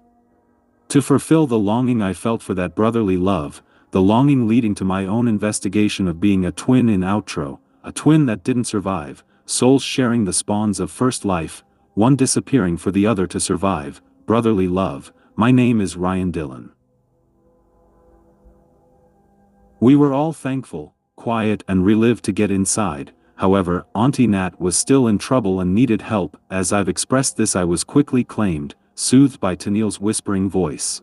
to fulfill the longing I felt for that brotherly love, the longing leading to my own investigation of being a twin in outro, a twin that didn't survive, souls sharing the spawns of first life, one disappearing for the other to survive, brotherly love. My name is Ryan Dillon. We were all thankful, quiet and relieved to get inside. However, Auntie Nat was still in trouble and needed help. As I've expressed this, I was quickly claimed, soothed by Tennille's whispering voice.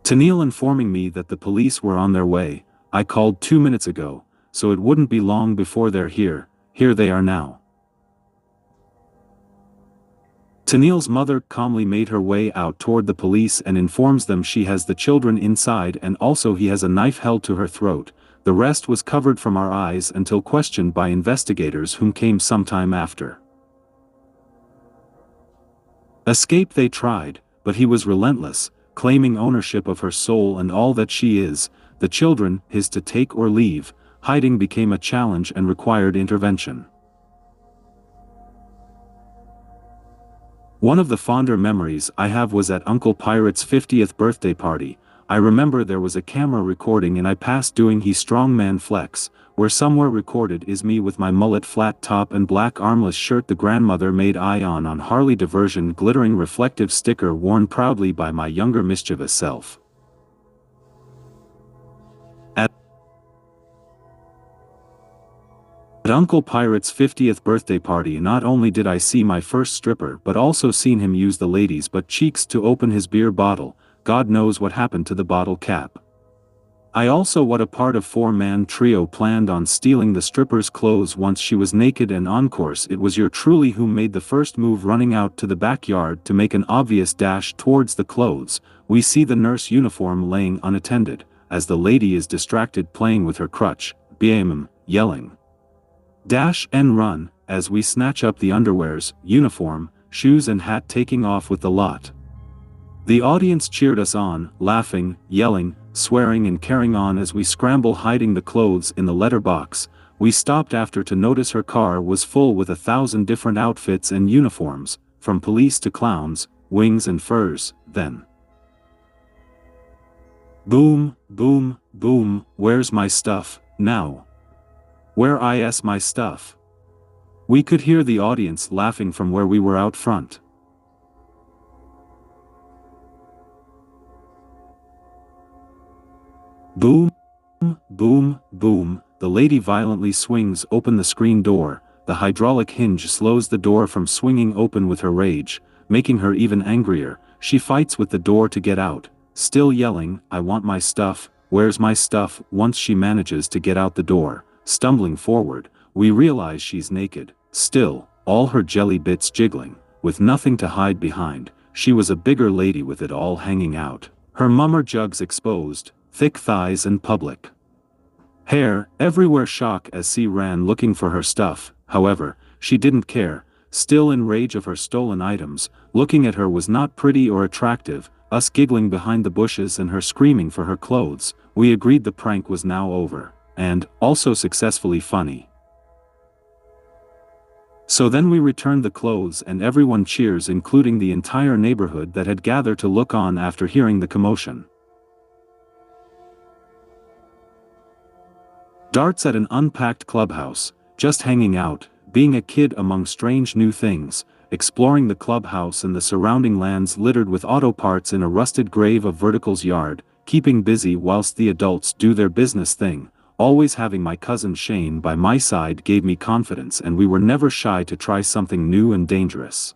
Tennille informing me that the police were on their way. I called 2 minutes ago, so it wouldn't be long before they're here. Here they are now. Tennille's mother calmly made her way out toward the police and informs them she has the children inside and also he has a knife held to her throat. The rest was covered from our eyes until questioned by investigators whom came sometime after. Escape they tried, but he was relentless, claiming ownership of her soul and all that she is, the children, his to take or leave. Hiding became a challenge and required intervention. One of the fonder memories I have was at Uncle Pirate's 50th birthday party. I remember there was a camera recording and I passed doing his strongman flex, where somewhere recorded is me with my mullet flat top and black armless shirt the grandmother made on Harley Diversion glittering reflective sticker worn proudly by my younger mischievous self. At Uncle Pirate's 50th birthday party, not only did I see my first stripper but also seen him use the ladies' butt cheeks to open his beer bottle. God knows what happened to the bottle cap. I also what a part of 4-man trio planned on stealing the stripper's clothes once she was naked and on course it was your truly who made the first move, running out to the backyard to make an obvious dash towards the clothes. We see the nurse uniform laying unattended, as the lady is distracted playing with her crutch, yelling, "Dash and run," as we snatch up the underwears, uniform, shoes and hat, taking off with the lot. The audience cheered us on, laughing, yelling, swearing and carrying on as we scramble hiding the clothes in the letterbox. We stopped after to notice her car was full with 1,000 different outfits and uniforms, from police to clowns, wings and furs. Then boom, boom, boom, where's my stuff, now? Where is my stuff? We could hear the audience laughing from where we were out front. Boom, boom, boom, the lady violently swings open the screen door. The hydraulic hinge slows the door from swinging open with her rage, making her even angrier. She fights with the door to get out, still yelling, "I want my stuff, where's my stuff?" Once she manages to get out the door, stumbling forward, we realize she's naked, still, all her jelly bits jiggling, with nothing to hide behind. She was a bigger lady with it all hanging out, her mummer jugs exposed, thick thighs and public hair everywhere. Shock as she ran looking for her stuff. However, she didn't care, still in rage of her stolen items. Looking at her was not pretty or attractive, us giggling behind the bushes and her screaming for her clothes. We agreed the prank was now over, and also successfully funny. So then we returned the clothes and everyone cheers, including the entire neighborhood that had gathered to look on after hearing the commotion. Darts at an unpacked clubhouse, just hanging out, being a kid among strange new things. exploring the clubhouse and the surrounding lands littered with auto parts in a rusted grave of Vertical's yard, keeping busy whilst the adults do their business thing. Always having my cousin Shane by my side gave me confidence, and we were never shy to try something new and dangerous.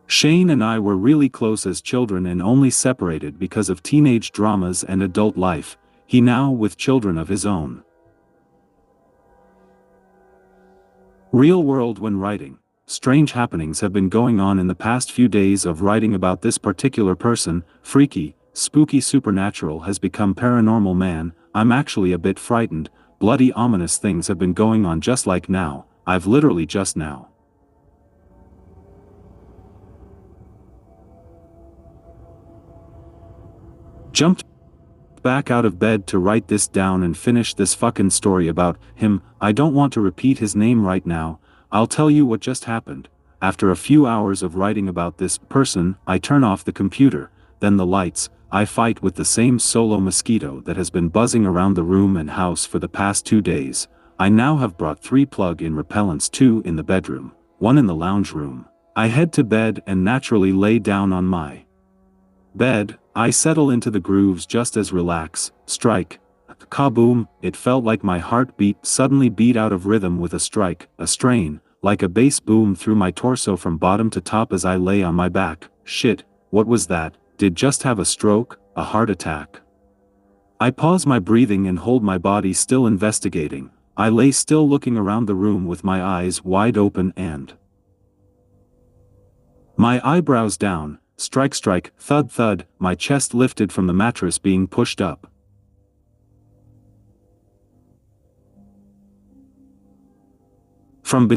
Shane and I were really close as children and only separated because of teenage dramas and adult life, he now with children of his own. Real world when writing. Strange happenings have been going on in the past few days of writing about this particular person. Freaky, spooky supernatural has become paranormal man. I'm actually a bit frightened. Bloody ominous things have been going on just like now. I've literally just now jumped back out of bed to write this down and finish this fucking story about him. I don't want to repeat his name right now. I'll tell you what just happened. After a few hours of writing about this person, I turn off the computer, then the lights. I fight with the same solo mosquito that has been buzzing around the room and house for the past 2 days. I now have brought 3 plug-in repellents, 2 in the bedroom, 1 in the lounge room. I head to bed and naturally lay down on my bed. I settle into the grooves just as relax, strike, kaboom. It felt like my heartbeat suddenly beat out of rhythm with a strike, a strain, like a bass boom through my torso from bottom to top as I lay on my back. Shit, what was that? Did just have a stroke, a heart attack? I pause my breathing and hold my body still, investigating. I lay still looking around the room with my eyes wide open and my eyebrows down. Strike, strike, thud, thud, my chest lifted from the mattress being pushed up. From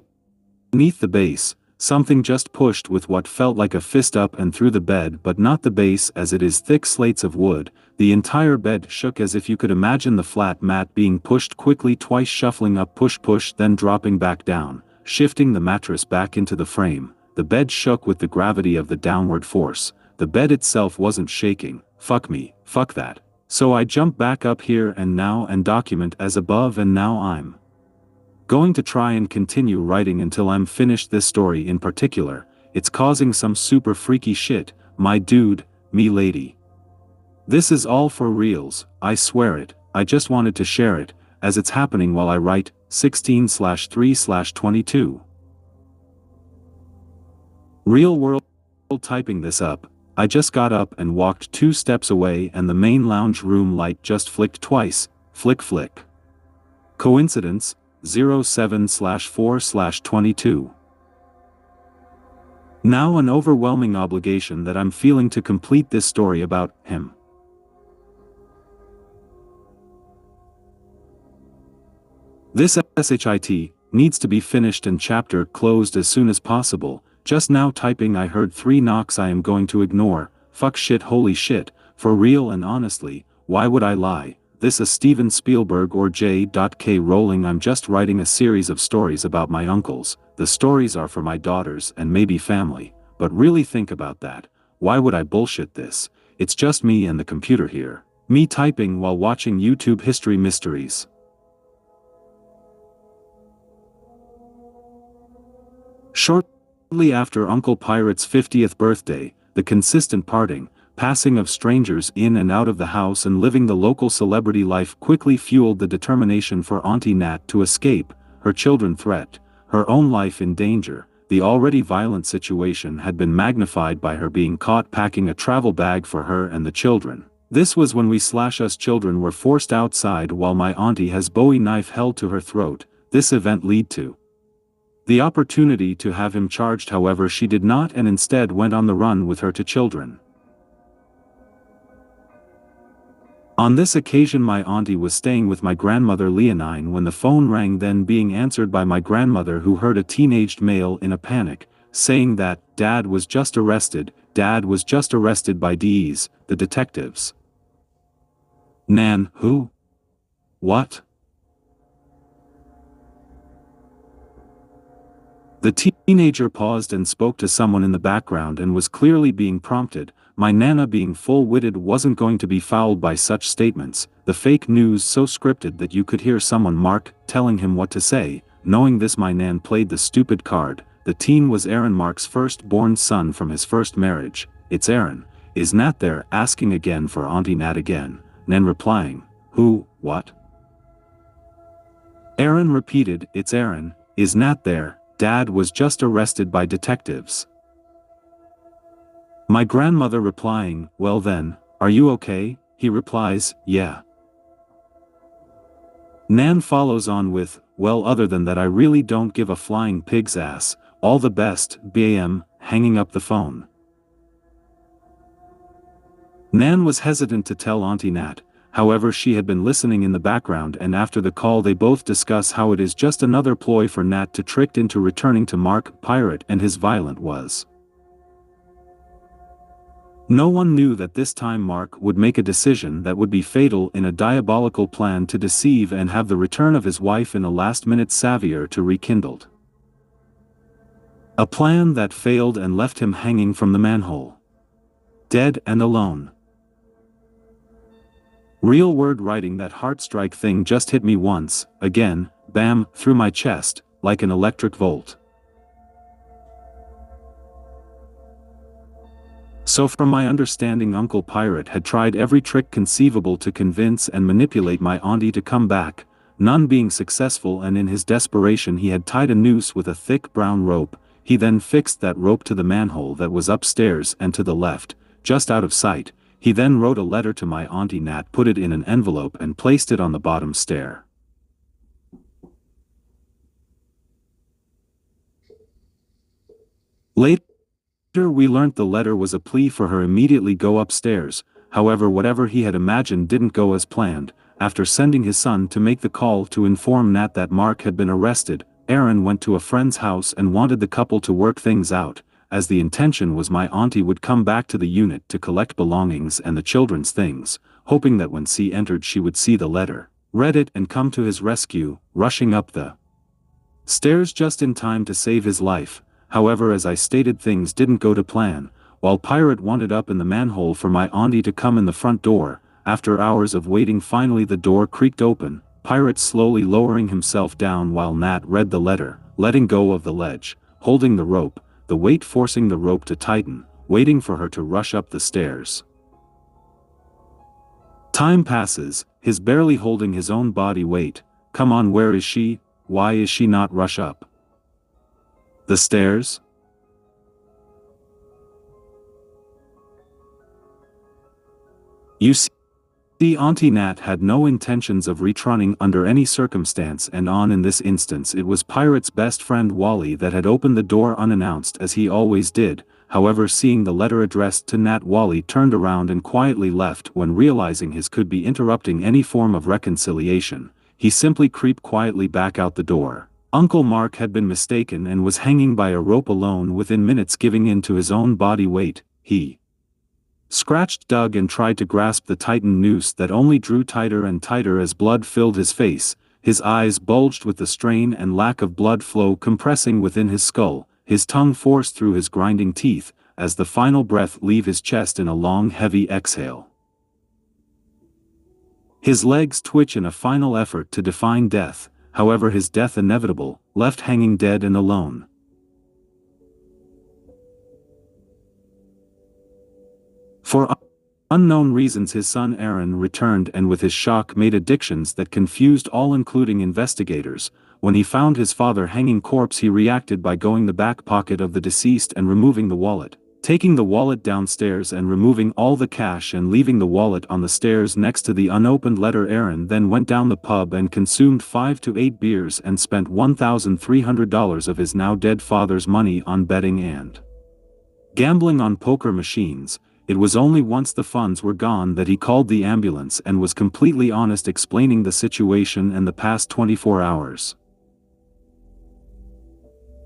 beneath the base, something just pushed with what felt like a fist up and through the bed, but not the base as it is thick slates of wood. The entire bed shook as if you could imagine the flat mat being pushed quickly twice, shuffling up, push, push, then dropping back down, shifting the mattress back into the frame. The bed shook with the gravity of the downward force. The bed itself wasn't shaking. Fuck me, fuck that. So I jump back up here and now and document as above, and now I'm going to try and continue writing until I'm finished this story in particular. It's causing some super freaky shit, my dude, me lady. This is all for reals, I swear it. I just wanted to share it, as it's happening while I write. 16/3/22. Real world typing this up. I just got up and walked 2 steps away and the main lounge room light just flicked twice. Flick, flick. Coincidence? 07/4/22. Now an overwhelming obligation that I'm feeling to complete this story about him. This shit needs to be finished and chapter closed as soon as possible. Just now typing I heard 3 knocks I am going to ignore. Fuck, shit, holy shit, for real, and honestly, why would I lie? This is Steven Spielberg or J.K. Rowling. I'm just writing a series of stories about my uncles. The stories are for my daughters and maybe family, but really think about that. Why would I bullshit this? It's just me and the computer here. Me typing while watching YouTube history mysteries. Shortly after Uncle Pirate's 50th birthday, the consistent passing of strangers in and out of the house and living the local celebrity life quickly fueled the determination for Auntie Nat to escape, her children threat, her own life in danger. The already violent situation had been magnified by her being caught packing a travel bag for her and the children. This was when us children were forced outside while my auntie has Bowie knife held to her throat. This event led to the opportunity to have him charged, however she did not and instead went on the run with her 2 children. On this occasion my auntie was staying with my grandmother Leonine when the phone rang, then being answered by my grandmother, who heard a teenaged male in a panic, saying that Dad was just arrested by DEs, the detectives. Nan, who? What? The teenager paused and spoke to someone in the background and was clearly being prompted. My Nana, being full-witted, wasn't going to be fouled by such statements. The fake news so scripted that you could hear someone telling him what to say. Knowing this, my Nan played the stupid card. The teen was Aaron Mark's first-born son from his first marriage. "It's Aaron. Is Nat there?" asking again for Auntie Nat again, Nan replying, "Who, what?" Aaron repeated, "It's Aaron. Is Nat there? Dad was just arrested by detectives." My grandmother replying, "Well then, are you okay?" He replies, "Yeah." Nan follows on with, "Well, other than that I really don't give a flying pig's ass. All the best, BAM," hanging up the phone. Nan was hesitant to tell Auntie Nat, however she had been listening in the background, and after the call they both discuss how it is just another ploy for Nat to trick into returning to Mark, pirate and his violent was. No one knew that this time Mark would make a decision that would be fatal in a diabolical plan to deceive and have the return of his wife in a last-minute savior to rekindled. A plan that failed and left him hanging from the manhole. Dead and alone. Real word writing. That heartstrike thing just hit me once, again, bam, through my chest, like an electric volt. So from my understanding, Uncle Pirate had tried every trick conceivable to convince and manipulate my auntie to come back, none being successful, and in his desperation he had tied a noose with a thick brown rope. He then fixed that rope to the manhole that was upstairs and to the left, just out of sight. He then wrote a letter to my Auntie Nat, put it in an envelope and placed it on the bottom stair. Later we learnt the letter was a plea for her immediately go upstairs. However, whatever he had imagined didn't go as planned. After sending his son to make the call to inform Nat that Mark had been arrested, Aaron went to a friend's house and wanted the couple to work things out, as the intention was my auntie would come back to the unit to collect belongings and the children's things, hoping that when she entered she would see the letter, read it and come to his rescue, rushing up the stairs just in time to save his life. However, as I stated, things didn't go to plan. While Pirate wanted up in the manhole for my auntie to come in the front door, after hours of waiting finally the door creaked open, Pirate slowly lowering himself down while Nat read the letter, letting go of the ledge, holding the rope, the weight forcing the rope to tighten, waiting for her to rush up the stairs. Time passes, his barely holding his own body weight. Come on, where is she? Why is she not rush up the stairs? You see, Auntie Nat had no intentions of returning under any circumstance, and in this instance it was Pirate's best friend Wally that had opened the door unannounced as he always did. However, seeing the letter addressed to Nat, Wally turned around and quietly left. When realizing his could be interrupting any form of reconciliation, he simply creeped quietly back out the door. Uncle Mark had been mistaken and was hanging by a rope alone, within minutes giving in to his own body weight. He scratched, dug and tried to grasp the tightened noose that only drew tighter and tighter as blood filled his face. His eyes bulged with the strain and lack of blood flow compressing within his skull, his tongue forced through his grinding teeth, as the final breath leave his chest in a long heavy exhale. His legs twitch in a final effort to defy death, however his death inevitable, left hanging dead and alone. For unknown reasons his son Aaron returned, and with his shock made addictions that confused all including investigators. When he found his father hanging corpse, he reacted by going the back pocket of the deceased and removing the wallet, taking the wallet downstairs and removing all the cash and leaving the wallet on the stairs next to the unopened letter. Aaron then went down the pub and consumed 5 to 8 beers and spent $1,300 of his now dead father's money on betting and gambling on poker machines. It was only once the funds were gone that he called the ambulance and was completely honest, explaining the situation and the past 24 hours.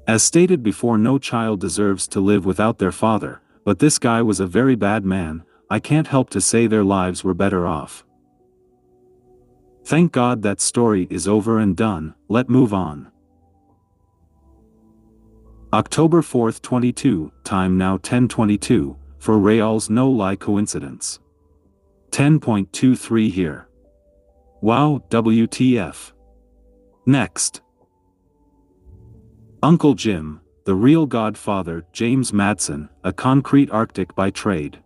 As stated before, no child deserves to live without their father, but this guy was a very bad man. I can't help to say their lives were better off. Thank God that story is over and done. Let's move on. October 4th, 22, time now 10:22. For Real's no lie coincidence. 10.23 here. Wow, WTF. Next. Uncle Jim, the real godfather, James Madsen, a concrete Arctic by trade.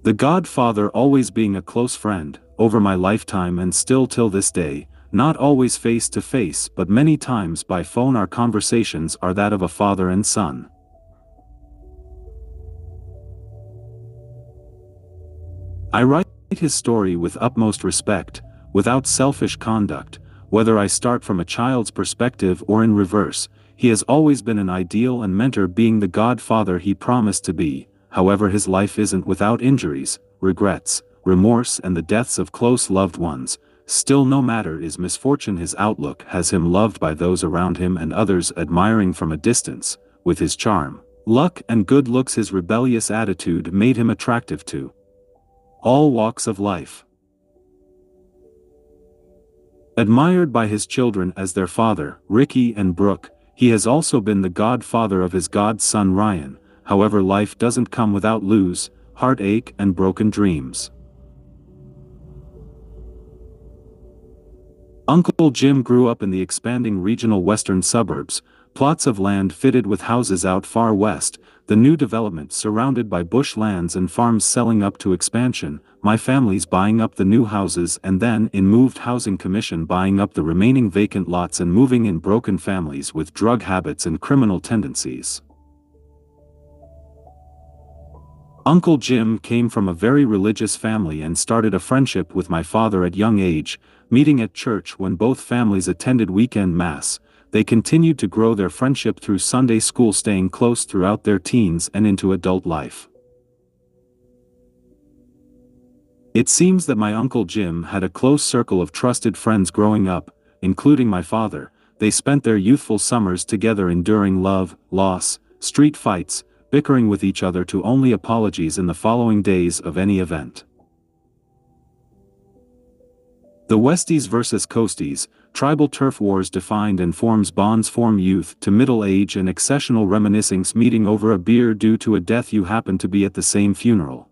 The godfather always being a close friend, over my lifetime and still till this day, not always face to face but many times by phone. Our conversations are that of a father and son. I write his story with utmost respect, without selfish conduct, whether I start from a child's perspective or in reverse. He has always been an ideal and mentor, being the godfather he promised to be. However, his life isn't without injuries, regrets, remorse and the deaths of close loved ones. Still, no matter his misfortune, his outlook has him loved by those around him and others admiring from a distance. With his charm, luck and good looks, his rebellious attitude made him attractive to all walks of life. Admired by his children as their father, Ricky and Brooke, he has also been the godfather of his godson Ryan. However, life doesn't come without lose, heartache and broken dreams. Uncle Jim grew up in the expanding regional western suburbs, plots of land fitted with houses out far west, the new development surrounded by bush lands and farms selling up to expansion, my family's buying up the new houses and then in moved housing commission buying up the remaining vacant lots and moving in broken families with drug habits and criminal tendencies. Uncle Jim came from a very religious family and started a friendship with my father at young age, meeting at church when both families attended weekend mass. They continued to grow their friendship through Sunday school, staying close throughout their teens and into adult life. It seems that my Uncle Jim had a close circle of trusted friends growing up, including my father. They spent their youthful summers together, enduring love, loss, street fights, bickering with each other to only apologies in the following days of any event. The Westies versus Coasties, tribal turf wars defined and forms bonds form youth to middle age and accessional reminiscings meeting over a beer due to a death you happen to be at the same funeral.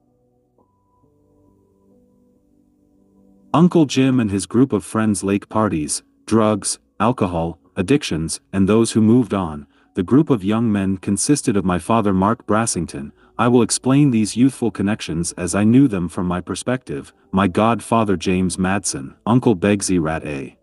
Uncle Jim and his group of friends, lake parties, drugs, alcohol, addictions, and those who moved on. The group of young men consisted of my father Mark Brassington. I will explain these youthful connections as I knew them from my perspective, my godfather James Madsen, Uncle Begsy Rat A.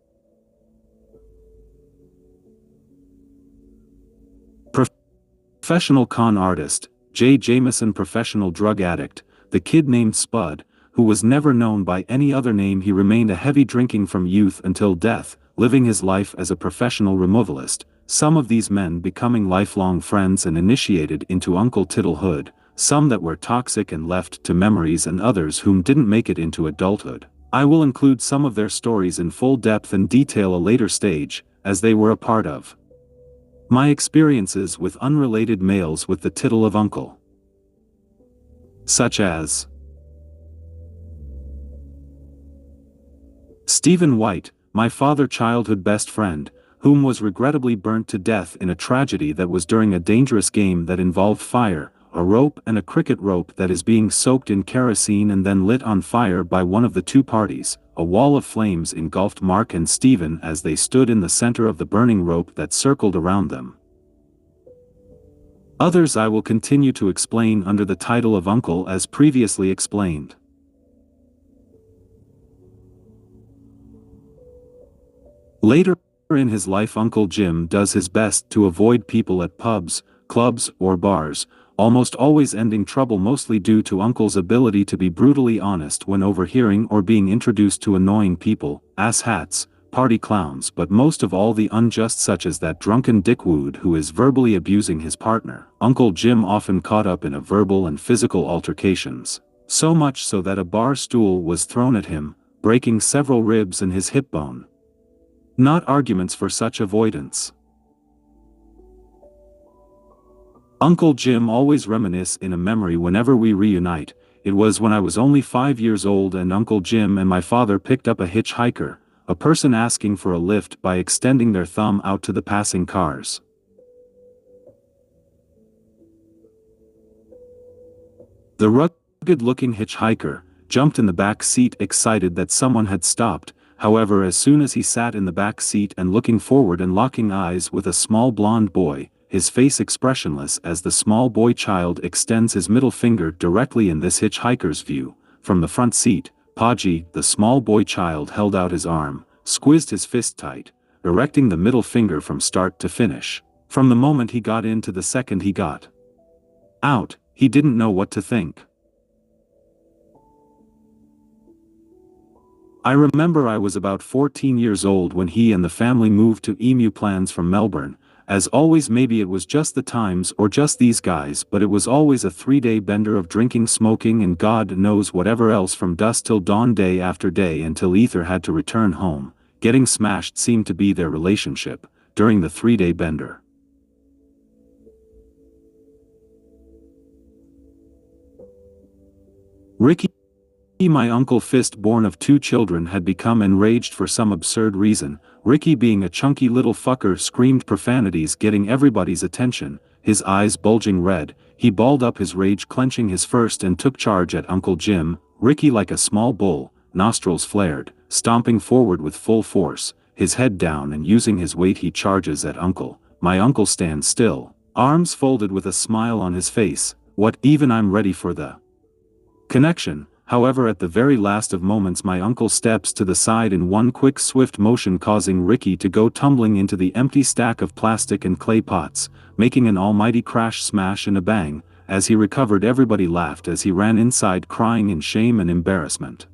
Professional con artist, J. Jameson, professional drug addict, the kid named Spud, who was never known by any other name. He remained a heavy drinking from youth until death, living his life as a professional removalist. Some of these men becoming lifelong friends and initiated into Uncle Tittlehood, some that were toxic and left to memories, and others whom didn't make it into adulthood. I will include some of their stories in full depth and detail a later stage, as they were a part of my experiences with unrelated males with the title of uncle. Such as Stephen White, my father's childhood best friend, whom was regrettably burnt to death in a tragedy that was during a dangerous game that involved fire, a rope and a cricket rope that is being soaked in kerosene and then lit on fire by one of the two parties. A wall of flames engulfed Mark and Stephen as they stood in the center of the burning rope that circled around them. Others I will continue to explain under the title of Uncle as previously explained. Later in his life, Uncle Jim does his best to avoid people at pubs, clubs, or bars, almost always ending trouble, mostly due to Uncle's ability to be brutally honest when overhearing or being introduced to annoying people, asshats, party clowns, but most of all the unjust, such as that drunken dickwood who is verbally abusing his partner. Uncle Jim often caught up in a verbal and physical altercations, so much so that a bar stool was thrown at him, breaking several ribs and his hip bone. Not arguments for such avoidance. Uncle Jim always reminisce in a memory whenever we reunite. It was when I was only 5 years old and Uncle Jim and my father picked up a hitchhiker, a person asking for a lift by extending their thumb out to the passing cars. The rugged-looking hitchhiker jumped in the back seat, excited that someone had stopped. However, as soon as he sat in the back seat and looking forward and locking eyes with a small blond boy, his face expressionless as the small boy child extends his middle finger directly in this hitchhiker's view, from the front seat, Podgy, the small boy child held out his arm, squeezed his fist tight, erecting the middle finger from start to finish. From the moment he got in to the second he got out, he didn't know what to think. I remember I was about 14 years old when he and the family moved to Emu Plans from Melbourne. As always, maybe it was just the times or just these guys, but it was always a 3-day bender of drinking, smoking and God knows whatever else from dusk till dawn, day after day, until Ether had to return home. Getting smashed seemed to be their relationship during the 3-day bender. Ricky, my uncle Fist, born of 2 children, had become enraged for some absurd reason. Ricky, being a chunky little fucker, screamed profanities, getting everybody's attention. His eyes bulging red, he balled up his rage, clenching his fist, and took charge at Uncle Jim. Ricky, like a small bull, nostrils flared, stomping forward with full force, his head down and using his weight, he charges at Uncle. My uncle stands still, arms folded with a smile on his face. What, even I'm ready for the connection. However, at the very last of moments, my uncle steps to the side in one quick swift motion, causing Ricky to go tumbling into the empty stack of plastic and clay pots, making an almighty crash, smash and a bang. As he recovered, everybody laughed as he ran inside crying in shame and embarrassment.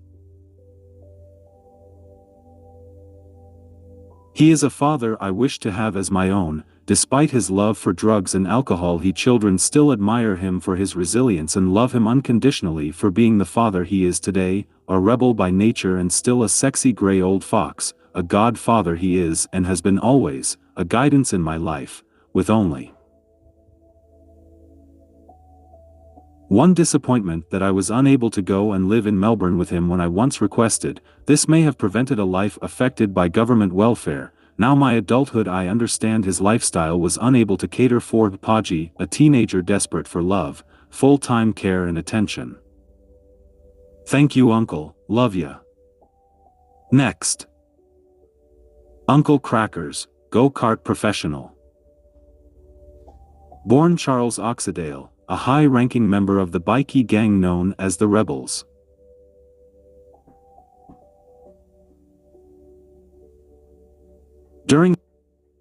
He is a father I wish to have as my own. Despite his love for drugs and alcohol, children still admire him for his resilience and love him unconditionally for being the father he is today, a rebel by nature and still a sexy gray old fox. A godfather he is and has been always, a guidance in my life, with only one disappointment, that I was unable to go and live in Melbourne with him when I once requested. This may have prevented a life affected by government welfare. Now my adulthood, I understand his lifestyle was unable to cater for Podgy, a teenager desperate for love, full-time care and attention. Thank you, Uncle, love ya. Next. Uncle Crackers, go-kart professional. Born Charles Oxidale, a high-ranking member of the bikie gang known as the Rebels. During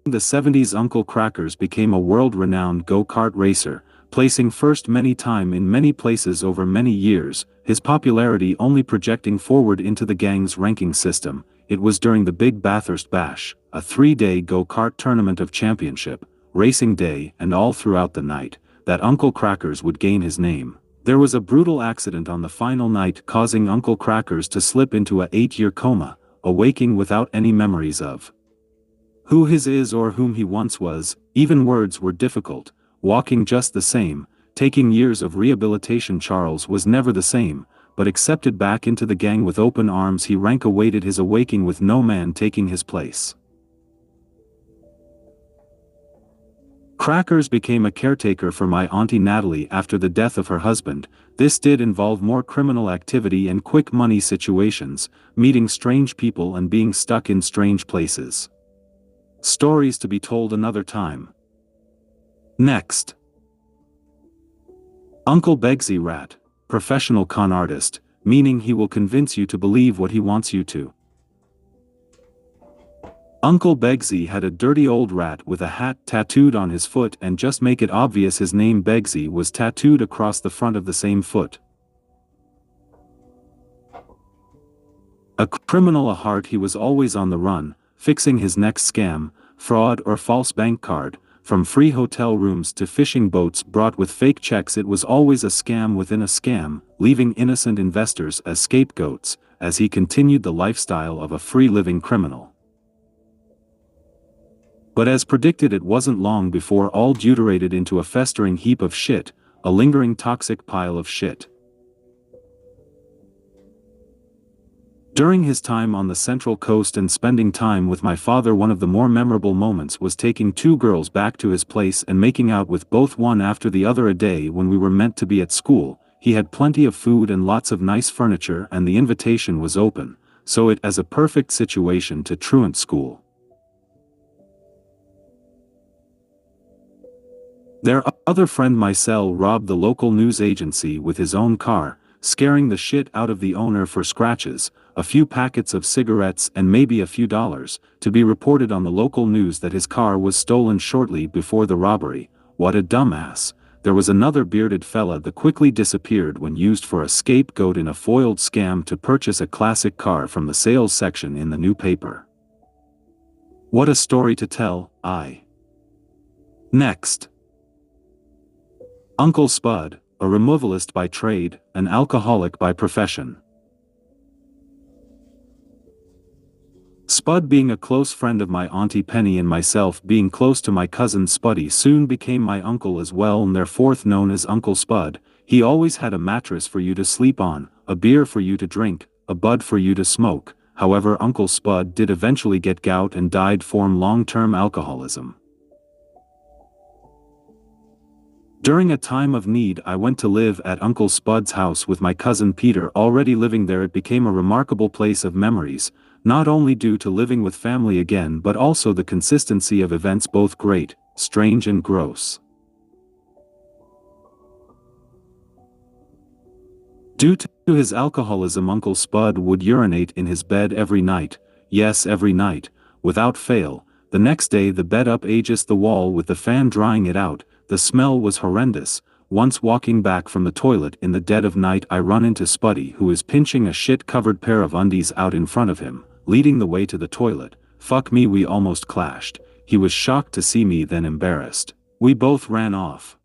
the 70s, Uncle Crackers became a world-renowned go-kart racer, placing first many times in many places over many years, his popularity only projecting forward into the gang's ranking system. It was during the Big Bathurst Bash, a 3-day go-kart tournament of championship, racing day and all throughout the night, that Uncle Crackers would gain his name. There was a brutal accident on the final night, causing Uncle Crackers to slip into a 8-year coma, awaking without any memories of who his is or whom he once was. Even words were difficult, walking just the same, taking years of rehabilitation. Charles was never the same, but accepted back into the gang with open arms. He awaited his awakening with no man taking his place. Crackers became a caretaker for my auntie Natalie after the death of her husband. This did involve more criminal activity and quick money situations, meeting strange people and being stuck in strange places. Stories to be told another time. Next. Uncle Begsy Rat, professional con artist, meaning he will convince you to believe what he wants you to. Uncle Begsy had a dirty old rat with a hat tattooed on his foot, and just make it obvious, his name Begsy was tattooed across the front of the same foot. A criminal at heart, he was always on the run, fixing his next scam, fraud or false bank card. From free hotel rooms to fishing boats brought with fake checks, it was always a scam within a scam, leaving innocent investors as scapegoats, as he continued the lifestyle of a free-living criminal. But as predicted, it wasn't long before all deuterated into a festering heap of shit, a lingering toxic pile of shit. During his time on the Central Coast and spending time with my father, one of the more memorable moments was taking 2 girls back to his place and making out with both one after the other a day when we were meant to be at school. He had plenty of food and lots of nice furniture, and the invitation was open. so it as a perfect situation to truant school. Their other friend Marcel robbed the local news agency with his own car, scaring the shit out of the owner for scratches, a few packets of cigarettes and maybe a few dollars, to be reported on the local news that his car was stolen shortly before the robbery. What a dumbass. There was another bearded fella that quickly disappeared when used for a scapegoat in a foiled scam to purchase a classic car from the sales section in the new paper. What a story to tell, Next. Uncle Spud, a removalist by trade, an alcoholic by profession. Spud being a close friend of my Auntie Penny and myself being close to my cousin Spuddy soon became my uncle as well, and therefore known as Uncle Spud. He always had a mattress for you to sleep on, a beer for you to drink, a bud for you to smoke. However, Uncle Spud did eventually get gout and died from long-term alcoholism. During a time of need I went to live at Uncle Spud's house with my cousin Peter already living there. It became a remarkable place of memories, not only due to living with family again but also the consistency of events, both great, strange and gross. Due to his alcoholism, Uncle Spud would urinate in his bed every night, yes every night, without fail. The next day the bed up against the wall with the fan drying it out. The smell was horrendous. Once walking back from the toilet in the dead of night I run into Spuddy, who is pinching a shit-covered pair of undies out in front of him, leading the way to the toilet. Fuck me, we almost clashed. He was shocked to see me, then embarrassed. We both ran off.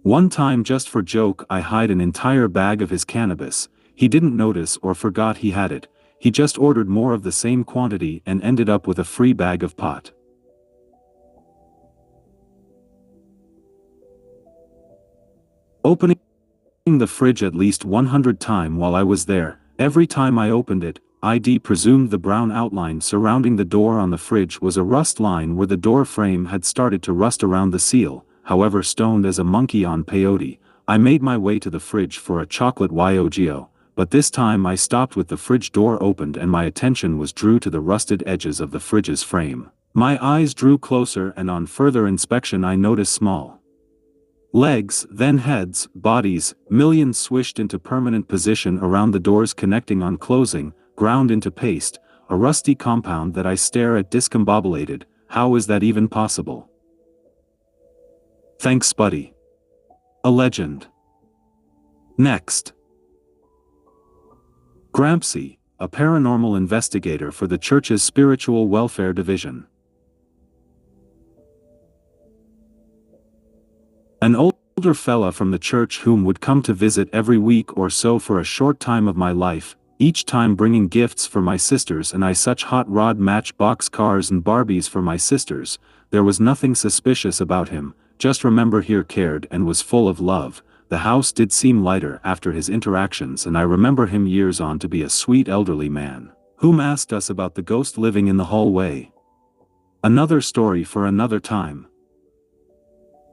One time, just for joke, I hid an entire bag of his cannabis. He didn't notice or forgot he had it. He just ordered more of the same quantity and ended up with a free bag of pot. Opening the fridge at least 100 times while I was there. Every time I opened it, I presumed the brown outline surrounding the door on the fridge was a rust line where the door frame had started to rust around the seal. However, stoned as a monkey on peyote, I made my way to the fridge for a chocolate yogo, but this time I stopped with the fridge door opened and my attention was drew to the rusted edges of the fridge's frame. My eyes drew closer and on further inspection I noticed small legs, then heads, bodies, millions swished into permanent position around the doors connecting on closing, ground into paste, a rusty compound that I stare at discombobulated. How is that even possible? Thanks Spuddy. A legend. Next. Grampsy, a paranormal investigator for the church's spiritual welfare division. An older fella from the church whom would come to visit every week or so for a short time of my life, each time bringing gifts for my sisters and I, such hot rod matchbox cars and Barbies for my sisters. There was nothing suspicious about him, just remember he cared and was full of love. The house did seem lighter after his interactions, and I remember him years on to be a sweet elderly man, whom asked us about the ghost living in the hallway. Another story for another time.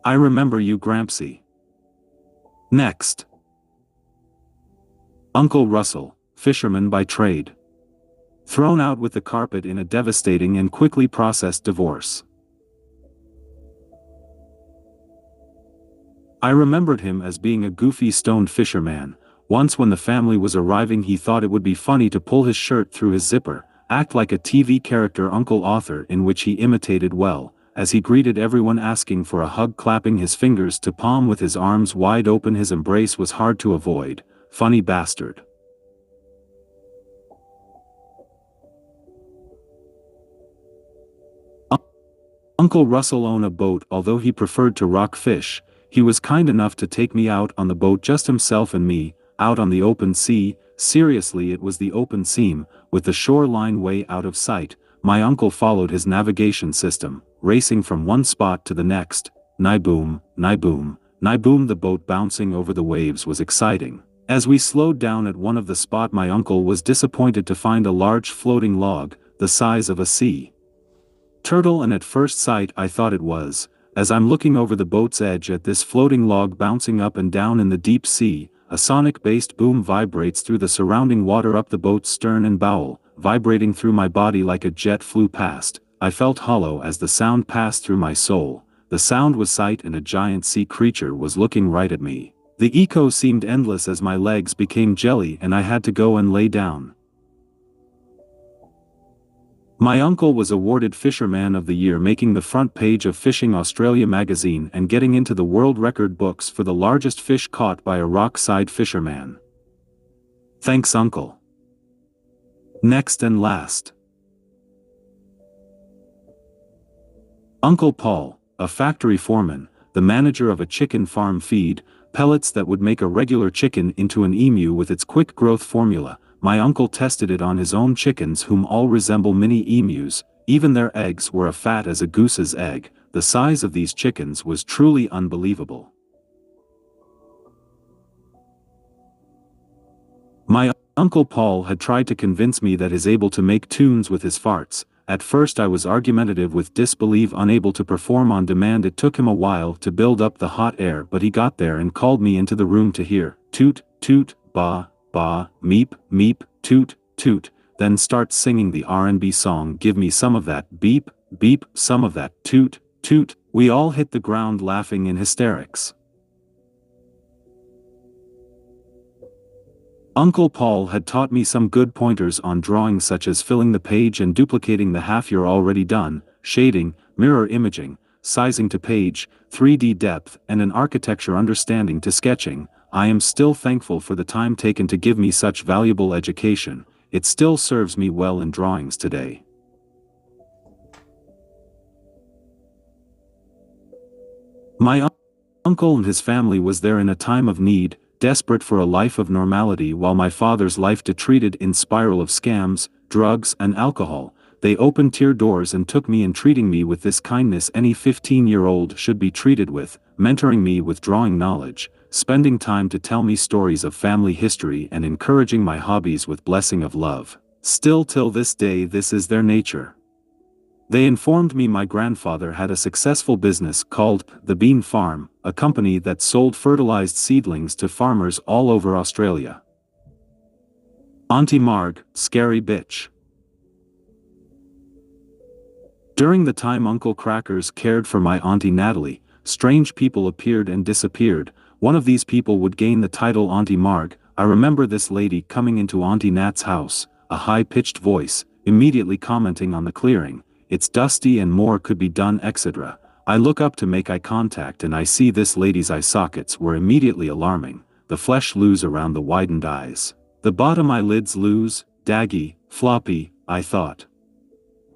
I remember you, Grampsy. Next. Uncle Russell, fisherman by trade. Thrown out with the carpet in a devastating and quickly processed divorce. I remembered him as being a goofy stoned fisherman. Once when the family was arriving he thought it would be funny to pull his shirt through his zipper, act like a TV character Uncle Arthur, in which he imitated well, as he greeted everyone asking for a hug, clapping his fingers to palm with his arms wide open. His embrace was hard to avoid. Funny bastard. Uncle Russell owned a boat. Although he preferred to rock fish, he was kind enough to take me out on the boat, just himself and me, out on the open sea. Seriously, it was the open seam, with the shoreline way out of sight. My uncle followed his navigation system, racing from one spot to the next. Ny-boom, ny-boom, ny-boom. The boat bouncing over the waves was exciting. As we slowed down at one of the spot, my uncle was disappointed to find a large floating log, the size of a sea turtle, and at first sight I thought it was. As I'm looking over the boat's edge at this floating log bouncing up and down in the deep sea, a sonic-based boom vibrates through the surrounding water up the boat's stern and bow, vibrating through my body like a jet flew past. I felt hollow as the sound passed through my soul. The sound was sight, and a giant sea creature was looking right at me. The echo seemed endless as my legs became jelly and I had to go and lay down. My uncle was awarded Fisherman of the Year, making the front page of Fishing Australia magazine and getting into the world record books for the largest fish caught by a rock-side fisherman. Thanks, Uncle. Next and last. Uncle Paul, a factory foreman, the manager of a chicken farm, feed pellets that would make a regular chicken into an emu with its quick growth formula. My uncle tested it on his own chickens, whom all resemble mini emus. Even their eggs were as fat as a goose's egg. The size of these chickens was truly unbelievable. My Uncle Paul had tried to convince me that he's able to make tunes with his farts. At first I was argumentative with disbelief, unable to perform on demand. It took him a while to build up the hot air, but he got there and called me into the room to hear toot, toot, ba, ba, meep, meep, toot, toot, then start singing the R&B song, give me some of that beep, beep, some of that toot, toot. We all hit the ground laughing in hysterics. Uncle Paul had taught me some good pointers on drawing, such as filling the page and duplicating the half you're already done, shading, mirror imaging, sizing to page, 3D depth, and an architecture understanding to sketching. I am still thankful for the time taken to give me such valuable education. It still serves me well in drawings today. My uncle and his family was there in a time of need, desperate for a life of normality, while my father's life retreated in spiral of scams, drugs, and alcohol. They opened tear doors and took me in, treating me with this kindness any 15-year-old should be treated with, mentoring me with drawing knowledge, spending time to tell me stories of family history, and encouraging my hobbies with blessing of love. Still till this day this is their nature. They informed me my grandfather had a successful business called the Bean Farm, a company that sold fertilized seedlings to farmers all over Australia. Auntie Marg, scary bitch. During the time Uncle Crackers cared for my Auntie Natalie, strange people appeared and disappeared. One of these people would gain the title Auntie Marg. I remember this lady coming into Auntie Nat's house, a high-pitched voice, immediately commenting on the clearing. It's dusty and more could be done, etc. I look up to make eye contact and I see this lady's eye sockets were immediately alarming. The flesh loose around the widened eyes. The bottom eyelids loose, daggy, floppy, I thought.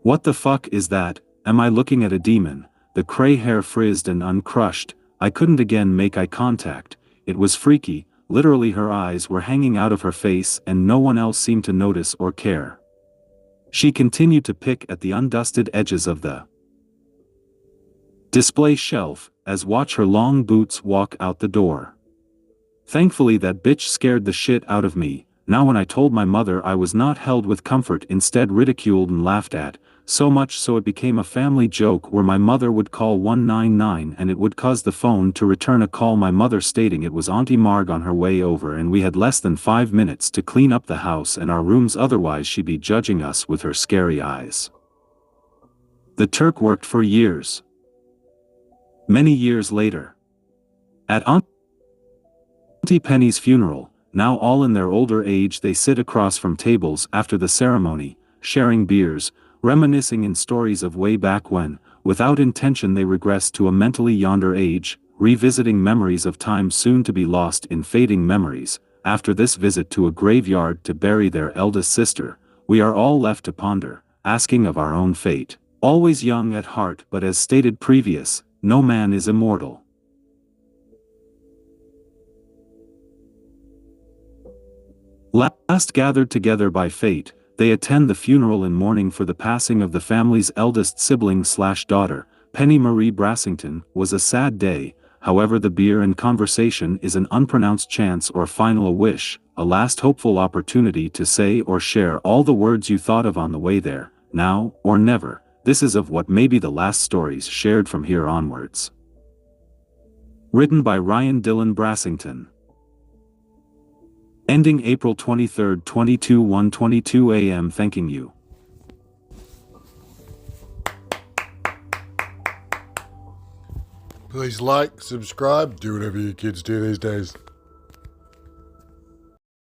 What the fuck is that? Am I looking at a demon? The cray hair frizzed and uncrushed. I couldn't again make eye contact. It was freaky. Literally her eyes were hanging out of her face and no one else seemed to notice or care. She continued to pick at the undusted edges of the display shelf, as watch her long boots walk out the door. Thankfully that bitch scared the shit out of me. Now when I told my mother I was not held with comfort, instead ridiculed and laughed at, so much so it became a family joke where my mother would call 199 and it would cause the phone to return a call, my mother stating it was Auntie Marg on her way over and we had less than 5 minutes to clean up the house and our rooms, otherwise she'd be judging us with her scary eyes. The Turk worked for years. Many years later, at Auntie Penny's funeral, now all in their older age, they sit across from tables after the ceremony, sharing beers, reminiscing in stories of way back when. Without intention they regress to a mentally yonder age, revisiting memories of times soon to be lost in fading memories. After this visit to a graveyard to bury their eldest sister, we are all left to ponder, asking of our own fate. Always young at heart, but as stated previous, no man is immortal. Last gathered together by fate, they attend the funeral in mourning for the passing of the family's eldest sibling/daughter, Penny Marie Brassington. Was a sad day, however the beer and conversation is an unpronounced chance or final wish, a last hopeful opportunity to say or share all the words you thought of on the way there, now or never. This is of what may be the last stories shared from here onwards. Written by Ryan Dillon Brassington. Ending April 23, 1:22 a.m. Thanking you. Please like, subscribe, do whatever you kids do these days.